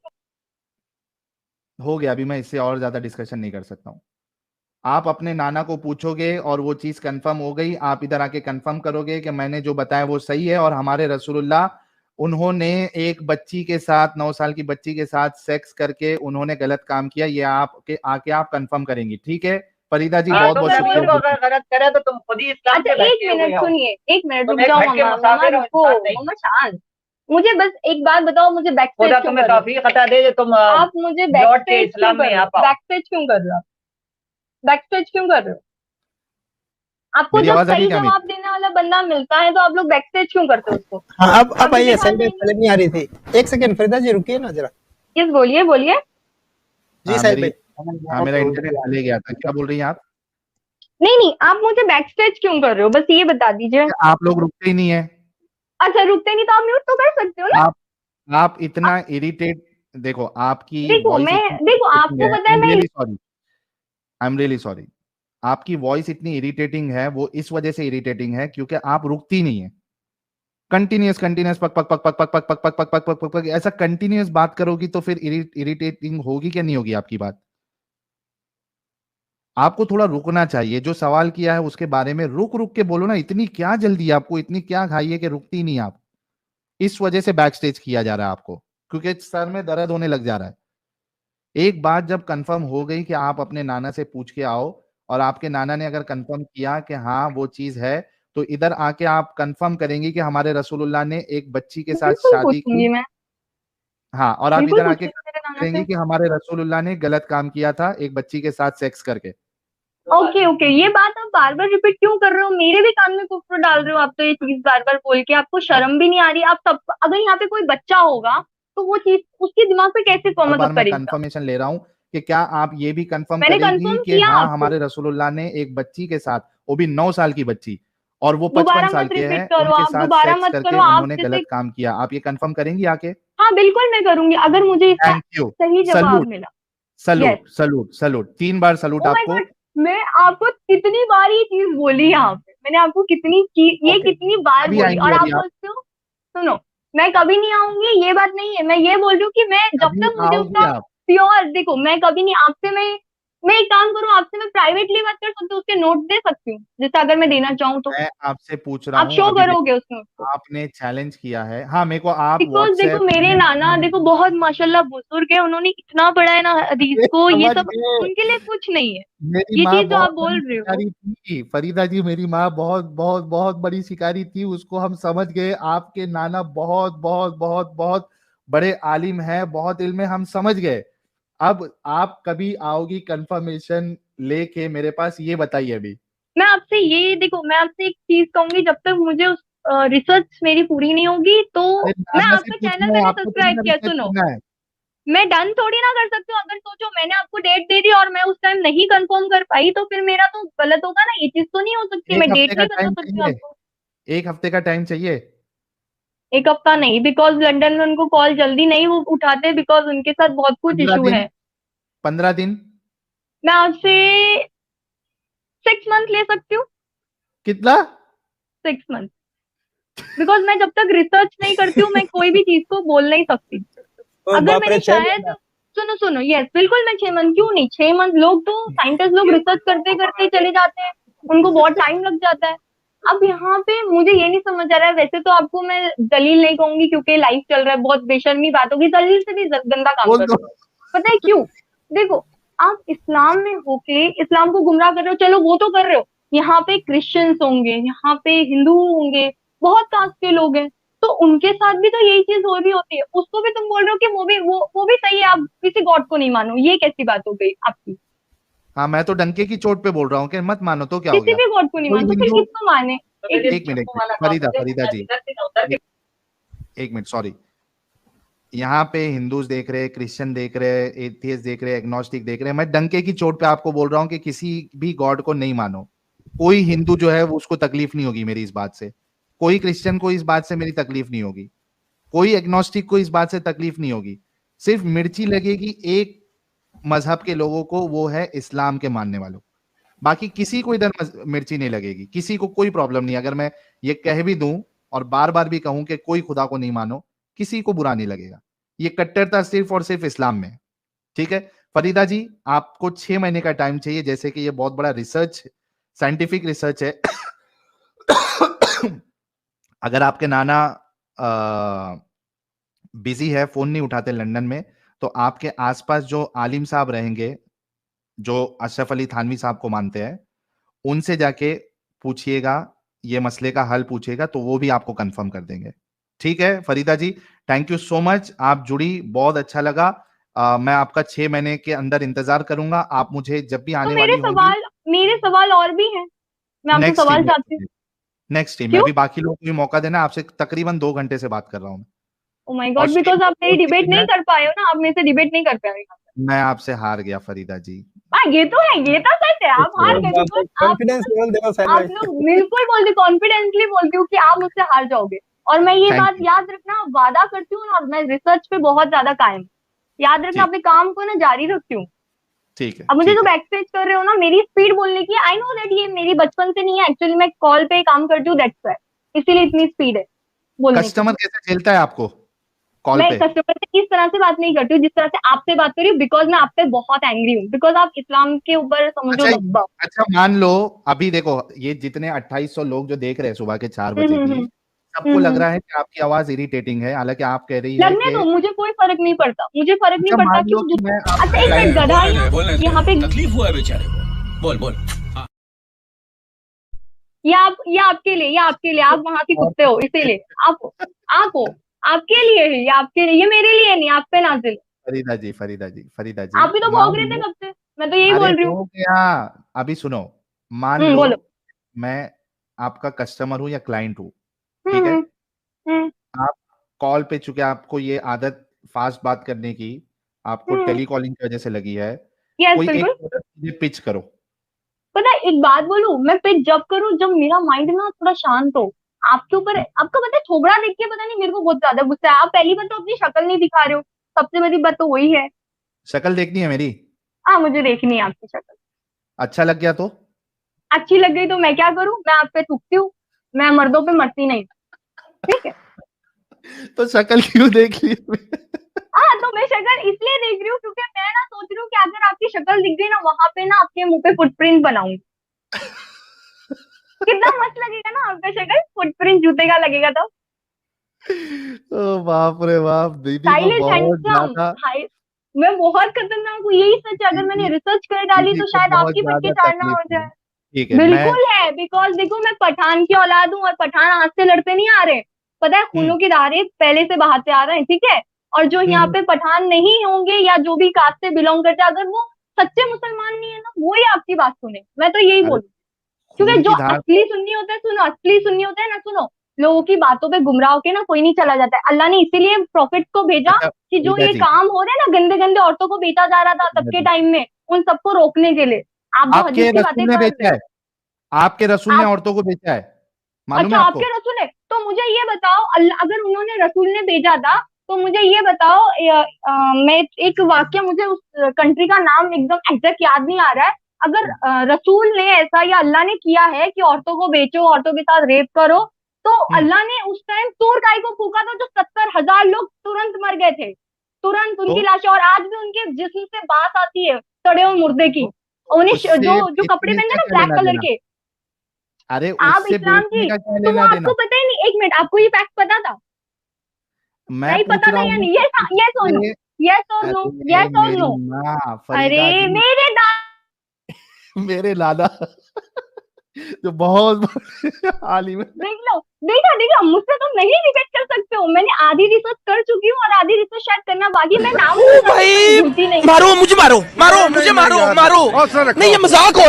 हो गया, अभी मैं इससे और ज्यादा डिस्कशन नहीं कर सकता हूँ। आप अपने नाना को पूछोगे और वो चीज कंफर्म हो गई, आप इधर आके कंफर्म करोगे कि मैंने जो बताया वो सही है और हमारे रसूलुल्लाह उन्होंने एक बच्ची के साथ 9 साल की बच्ची के साथ सेक्स करके उन्होंने गलत काम किया, ये आपके आके आप कंफर्म करेंगी, ठीक है? फरीदा जी, हाँ, बहुत तुम बहुत मैं नबियों शुक्रिया। को अगर गलत करे तो तुम खुद ही इस्लाम अच्छा के एक भटके हुए मिनट हो। सुनिए, एक मिनट रुक तुम एक जाओ भटके मम्मा, मम्मा मुसाफिर हो, रुको, इंसान नहीं। मम्मा शांत। मुझे बस एक बात बताओ, मुझे बैक स्टेज खुदा क्यों तुम्हें कर रहे हो? तौफीक अता दे जो तुम आप मुझे बैक लौट के स्टेज क्यों इस्लाम कर में रहे आ हो? पाओ। बैक स्टेज क्यों कर रहे हो? बैक स्टेज क्यों कर रहे हो? आपको मेरी जब आवाज आ रही है सही क्या? जवाब देने वाला बंदा मिलता है तो आप लोग बैक स्टेज क्यों करते हो उसको? हाँ अब अभी आइए, दिखा सही में देंगे। पहले नहीं आ रही थी। एक सेकंड फरीदा जी, रुकिए ना जरा। यस बोलिए बोलिए। जी हाँ, साहिल भाई। हाँ, मेरा इंटरनेट चले गया था। क्या बोल रही हैं आप? नहीं नहीं, आप मुझे बैक स्टेज क्यों कर रहे हो, बस ये बता दीजिए। आप लोग रुकते ही नहीं है। अच्छा रुकते नहीं तो आप म्यूट तो कर सकते हो ना। आप इतना इरिटेट देखो आपकी देखो वॉइस मैं इतनी देखो irritating आपको है, पता है I'm मैं really sorry, I'm really sorry. आपकी वॉइस इतनी इरिटेटिंग है, वो इस वजह से इरिटेटिंग है क्योंकि आप रुकती नहीं है। कंटिन्यूस कंटिन्यूस पक पक पक पक पक पक पक पक पक पक पक पक पक ऐसा कंटिन्यूस बात करोगी तो फिर इरिटेटिंग होगी क्या नहीं होगी आपकी बात? आपको थोड़ा रुकना चाहिए। जो सवाल किया है उसके बारे में रुक रुक के बोलो ना। इतनी क्या जल्दी है आपको, इतनी क्या खाई है कि रुकती नहीं आप? इस वजह से बैक स्टेज किया जा रहा है आपको, क्योंकि सर में दर्द होने लग जा रहा है। एक बात जब कंफर्म हो गई कि आप अपने नाना से पूछ के आओ, और आपके नाना ने अगर कंफर्म किया कि हाँ वो चीज है, तो इधर आके आप कंफर्म करेंगे कि हमारे रसूलुल्लाह ने एक बच्ची के साथ बिल्कुल शादी पूछूंगी की। मैं, हाँ, और आप बिल्कुल इधर आके पूछूंगी मेरे नाना करेंगे से। कि हमारे रसूलुल्लाह ने गलत काम किया था एक बच्ची के साथ सेक्स करके। ओके ओके, ये बात आप बार बार रिपीट क्यों कर रहे हो? मेरे भी कान में कुफ्र डाल रहे हो आप तो, ये चीज बार बार बोल के। आपको शर्म भी नहीं आ रही? आप सब, अगर यहाँ पे कोई बच्चा होगा तो वो चीज उसके दिमाग पे कैसे बार बार मतलब मैं करेगा? कंफर्मेशन ले रहा हूँ कि क्या आप ये भी कंफर्म मैंने करेगी कंफर्म कि किया हाँ आपको। हमारे रसूलुल्लाह ने एक बच्ची के साथ, वो भी 9 साल की बच्ची, और वो 55 दोबारा साल मत के रिपीट हैं, करो, उनके आप साथ दोबारा सेक्स मत करके करो। आप उन्होंने जैसे, गलत काम किया। आप ये कंफर्म करेंगी आके? हाँ बिल्कुल मैं करूंगी अगर मुझे इसका थैंक यू। सही जवाब सल्यूट मिला। यस। सल्यूट सल्यूट सल्यूट, 3 बार सल्यूट ओ माय आपको। गॉड, मैं आपको कितनी बार ये चीज बोली यहाँ पे? मैंने आपको कितनी चीज, ये ओके, कितनी बार कभी बोली, आएंगी और आप अभी आप? बोलते हो। सुनो, मैं कभी नहीं आऊंगी ये बात नहीं है। मैं ये बोल रही हूँ कि मैं जब कभी तक मुझे आओगी उसका आप? प्योर, देखो मैं कभी नहीं आपसे, मैं एक काम करूँ, आपसे मैं प्राइवेटली बात कर सकती हूँ, उसके नोट दे सकती हूँ, जैसे अगर मैं देना चाहूँ तो। मैं आपसे पूछ रहा आप हूँ शो अभी। करोगे उस नोट को? आपने चैलेंज किया है, हाँ मेरे को आप बिकॉज देखो व्हाट्सएप मेरे में नाना देखो बहुत माशाल्लाह बुजुर्ग है, उन्होंने इतना पढ़ा है ना हदीस को, ये समझ सब गए। उनके लिए कुछ नहीं है। मेरी ये माँ चीज जो बहुत आप बड़ी बोल रहे हो, शिकारी थी फरीदा जी, मेरी माँ बहुत बहुत बहुत बड़ी शिकारी थी, उसको हम समझ गए। आपके नाना बहुत बहुत बहुत बहुत बड़े आलिम है, बहुत इल्म है, हम समझ गए। अब आप कभी आओगी कंफर्मेशन लेके मेरे पास, ये बताइए अभी। मैं आपसे ये देखो, मैं आपसे एक चीज कहूंगी, जब तक मुझे उस रिसर्च मेरी पूरी नहीं होगी तो। अरे मैं नाना से आपका चैनल पूछना है मैंने आपको, थोड़ी सब्सक्राइब ना किया, रिसर्च सुनो। करना है। मैं डन थोड़ी ना कर सकती हूँ। अगर सोचो मैंने आपको डेट दे दी और मैं उस टाइम नहीं कंफर्म कर पाई तो फिर मेरा तो गलत होगा ना। ये चीज तो नहीं हो सकती, एक मैं डेट हफ्ते का नहीं बता टाइम सकती हूँ चाहिए, आपको। 1 हफ्ते का टाइम चाहिए। एक हफ्ता नहीं, बिकॉज लंदन में उनको कॉल जल्दी नहीं वो उठाते, बिकॉज उनके साथ बहुत कुछ 15 इशू दिन, है। 15 दिन। मैं आपसे 6 मंथ ले सकती हूँ। कितना? 6 मंथ, बिकॉज मैं जब तक रिसर्च नहीं करती हूँ मैं कोई भी चीज को बोल नहीं सकती। ओ अगर बाप रे, मैंने 6 महीना? शायद, सुनो सुनो, यस बिल्कुल मैं 6 मंथ, क्यों नहीं 6 मंथ। लोग तो साइंटिस्ट लोग रिसर्च करते करते चले जाते हैं, उनको बहुत टाइम लग जाता है। अब यहाँ पे मुझे ये नहीं समझ आ रहा है, वैसे तो आपको मैं दलील नहीं कहूंगी क्योंकि लाइफ चल रहा है, बहुत बेशर्मी बात होगी, दलील से भी गंदा काम बोल कर दो। रहे हो। पता है क्यों? देखो, आप इस्लाम में होके इस्लाम को गुमराह कर रहे हो, चलो वो तो कर रहे हो। यहाँ पे क्रिश्चियंस होंगे, यहाँ पे हिंदू होंगे, बहुत कास्ट के लोग हैं, तो उनके साथ भी तो यही चीज हो रही होती है। उसको भी तुम बोल रहे हो कि वो भी सही है, आप किसी गॉड को नहीं मानो, ये कैसी बात हो गई आपकी? हाँ, मैं तो डंके की चोट पे बोल रहा हूँ कि मत मानो तो क्या हो किसी गया। भी गॉड को नहीं कोई मानो तो फिर हिंदू, किसको माने? एक मिनट फरीदा, फरीदा जी, एक मिनट, सॉरी। यहाँ पे हिंदूज देख रहे, क्रिश्चियन देख रहे, एथियस्ट देख रहे, एग्नोस्टिक देख रहे, मैं डंके की चोट पे आपको बोल रहा हूँ कि किसी भी गॉड को नहीं मानो। कोई हिंदू जो है वो उसको तकलीफ नहीं होगी मेरी इस बात से, कोई क्रिश्चियन को इस बात से मेरी तकलीफ नहीं होगी, कोई एग्नोस्टिक को इस बात से तकलीफ नहीं होगी। सिर्फ मिर्ची लगेगी एक मजहब के लोगों को, वो है इस्लाम के मानने वालों। बाकी किसी को इधर मिर्ची नहीं लगेगी, किसी को कोई प्रॉब्लम नहीं। अगर मैं ये कह भी दूं और बार बार भी कहूं कि कोई खुदा को नहीं मानो, किसी को बुरा नहीं लगेगा। ये कट्टरता सिर्फ और सिर्फ इस्लाम में है। ठीक है फरीदा जी, आपको 6 महीने का टाइम चाहिए, जैसे कि ये बहुत बड़ा रिसर्च, साइंटिफिक रिसर्च है। अगर आपके नाना बिजी है, फोन नहीं उठाते लंदन में, तो आपके आसपास जो आलिम साहब रहेंगे, जो अशरफ अली थानवी साहब को मानते हैं, उनसे जाके पूछिएगा, ये मसले का हल पूछिएगा, तो वो भी आपको कंफर्म कर देंगे। ठीक है फरीदा जी, थैंक यू सो मच, आप जुड़ी, बहुत अच्छा लगा। मैं आपका 6 महीने के अंदर इंतजार करूंगा। आप मुझे जब भी तो आने वाली होंगी, मेरे सवाल और भी हैं, मैं आपसे नेक्स्ट सवाल टीम चाहती हूँ। नेक्स्ट टीम में क्यों? अभी बाकी लोगों को भी मौका देना। आपसे तकरीबन 2 घंटे से बात कर रहा हूं, ओ माय और गॉड, स्टेज बिकॉज आप मेरी डिबेट है, नहीं कर पाए हो ना, आप मेरे से डिबेट नहीं कर पाए। मैं आपसे हार गया फरीदा जी। हाँ ये तो है, ये तो सच है, आप हार गए, बिकॉज आप कॉन्फिडेंस लेवल देखो साहिल आप भाई। लोग बिल्कुल बोलते, कॉन्फिडेंटली बोलती हूँ कि आप मुझसे हार जाओगे। और मैं ये थैंक बात यू। याद रखना, वादा करती हूँ, और मैं रिसर्च पे बहुत ज्यादा कायम हूँ। याद रखना, ठीक। अपने काम को ना जारी रखती हूँ। ठीक है, अब मुझे ठीक जो है। बैक स्टेज कर रहे हो ना, मेरी स्पीड बोलने की, आई नो दैट ये मेरी बचपन से नहीं है, एक्चुअली मैं कॉल पे काम करती हूँ, दैट्स व्हाई, इसीलिए इतनी स्पीड है बोलने की। कस्टमर कैसे झेलता है आपको कॉल मैं पे? कस्टमर से इस तरह से बात नहीं करती हूँ जिस तरह से आपसे बात कर रही हूँ, बिकॉज मैं आप पे बहुत एंग्री हूँ, बिकॉज आप इस्लाम के ऊपर समझो अच्छा, दबा। अच्छा मान लो अभी देखो ये जितने 2800 लोग जो देख रहे हैं सुबह के 4 बजे की, सबको लग रहा है कि आपकी आवाज इरिटेटिंग है, हालांकि आप कह रही है लगने कि दो, मुझे कोई फर्क नहीं पड़ता, मुझे फर्क नहीं अच्छा पड़ता मान लो क्यों। कि मैं अच्छा आपका एक मिनट, क्लाइंट गधा यहाँ पे, तकलीफ हुआ है बेचारे को। बोल बोल। ये आपके लिए, आप वहां के कुत्ते हो, इसीलिए आप हो, आपके लिए है, ये आपके लिए, ये मेरे लिए नहीं, आप पे नाजिल। फरीदा जी, फरीदा जी, फरीदा जी, आप भी तो भौंक मान रहे थे लो, कब से, मैं तो यही अरे बोल रही हूँ। हो गया, अभी सुनो, मान लो बोलो। मैं आपका कस्टमर हूं या क्लाइंट हूं, ठीक हम्म है? हम्म आप कॉल पे, चूंकि आपको ये आदत फास्ट बात करने की आपको टेलीकॉलिंग की वजह से लगी है, यस कोई एक बिल्कुल। प्रोडक्ट मुझे पिच करो। पता है एक बात बोलूं, मैं पिच जब करूं जब मेरा माइंड ना थोड़ा शांत हो। आपके ऊपर, आपका पता है थोबड़ा देख के पता नहीं मेरे को बहुत ज्यादा गुस्सा है। आप पहली बार तो अपनी शक्ल नहीं दिखा रहे हो, सबसे बड़ी बात तो वही है। शक्ल देखनी है मेरी? हाँ मुझे देखनी है आपकी शक्ल। अच्छा लग गया तो? अच्छी लग गई तो मैं क्या करूं, मैं आप पे थूकती हूँ, मैं मर्दों पे मरती नहीं, ठीक है। तो शक्ल क्यों देख ली? हाँ तो मैं शक्ल इसलिए देख रही हूँ क्योंकि मैं ना सोच रही हूँ कि अगर आपकी शक्ल दिख गई ना, वहां पे ना आपके मुंह पे फुटप्रिंट बनाऊंगी। कितना मस्त लगेगा ना आपका शक्ल, फुटप्रिंट जूते का लगेगा तो। ओ बाप रे बाप, दीदी को स्टाइलिश बहुत हैंडसम ज्यादा, हाई। मैं बहुत खतरनाक हूँ, यही सच है। अगर मैंने दीदी, रिसर्च कर डाली दीदी तो को शायद बहुत आपकी पट्टी ज्यादा चाड़ना तकलीफ हो हुई। जाए। ठीक है, मैं, बिल्कुल है, बिकॉज देखो मैं पठान की औलाद हूँ, और पठान आज से लड़ते नहीं आ रहे, पता है, खूनों की धारे पहले से बहाते आ रहे हैं, ठीक है। और जो यहाँ पे पठान नहीं होंगे या जो भी कास्ट से बिलोंग करते हैं, अगर वो सच्चे मुसलमान नहीं है ना, वो ही आपकी बात सुने, मैं तो यही अरे बोलूँ। क्योंकि खून जो की धार, असली सुन्नी होते हैं, सुनो, असली सुन्नी होते हैं ना, सुनो, लोगों की बातों पे गुमराह होके ना कोई नहीं चला जाता है। अल्लाह ने इसीलिए प्रॉफिट को भेजा अच्छा कि जो फरीदा ये जी, काम हो रहे हैं ना, गंदे गंदे औरतों को बेचा जा रहा था तब फरीदा के जी, टाइम में, उन सबको रोकने के लिए। आप जो आपके हदीस की बातें रसूल ने कर रहे बेचा हो। है, आपके रसूल ने आप, औरतों को बेचा है, मालूम अच्छा है आपके आपको? रसूल है, तो मुझे ये बताओ, अल्लाह अगर उन्होंने रसूल ने भेजा था, तो मुझे ये बताओ, मैं एक वाक्य, मुझे उस कंट्री का नाम एकदम एग्जैक्ट याद नहीं आ रहा है। अगर रसूल ने ऐसा या अल्लाह ने किया है कि औरतों को बेचो, औरतों के साथ रेप करो, तो अल्लाह ने उस टाइम तूर गाय को फूका था, जो 70,000 लोग तुरंत मर गए थे, तुरंत उनकी तो लाशें, और आज भी उनके जिस्म से बास आती है सड़े हुए मुर्दे की। उन्हें उससे जो जो कपड़े बेचने पहनते का हैं ना क्या ब्लैक लेना कलर देना? के, अरे आप उससे इस्लाम बेचने की, का क्या तो वो लेना देना? आपको पता ही नहीं। एक मिनट, आपको ये फैक्ट पता था? मैं नहीं पूछ पता रहा था या हूँ नहीं, कि यस और नो, उससे, यस और नो, अरे यस और नो। मेरी माँ अरे फरीदा जी, मेरे मेरे लाला जो बहुत बड़े आलिम है। देख लो, देखा, मुझसे तुम नहीं डिबेट कर सकते हो। मैंने आधी रिसर्च कर चुकी हूँ और आधी रिसर्च शायद करना बाकी। मैं नाम ओ नहीं बताती, मैं भाई, झूठी नहीं। मारो मुझे, मारो मुझे, मारो नहीं, ये मजाक हो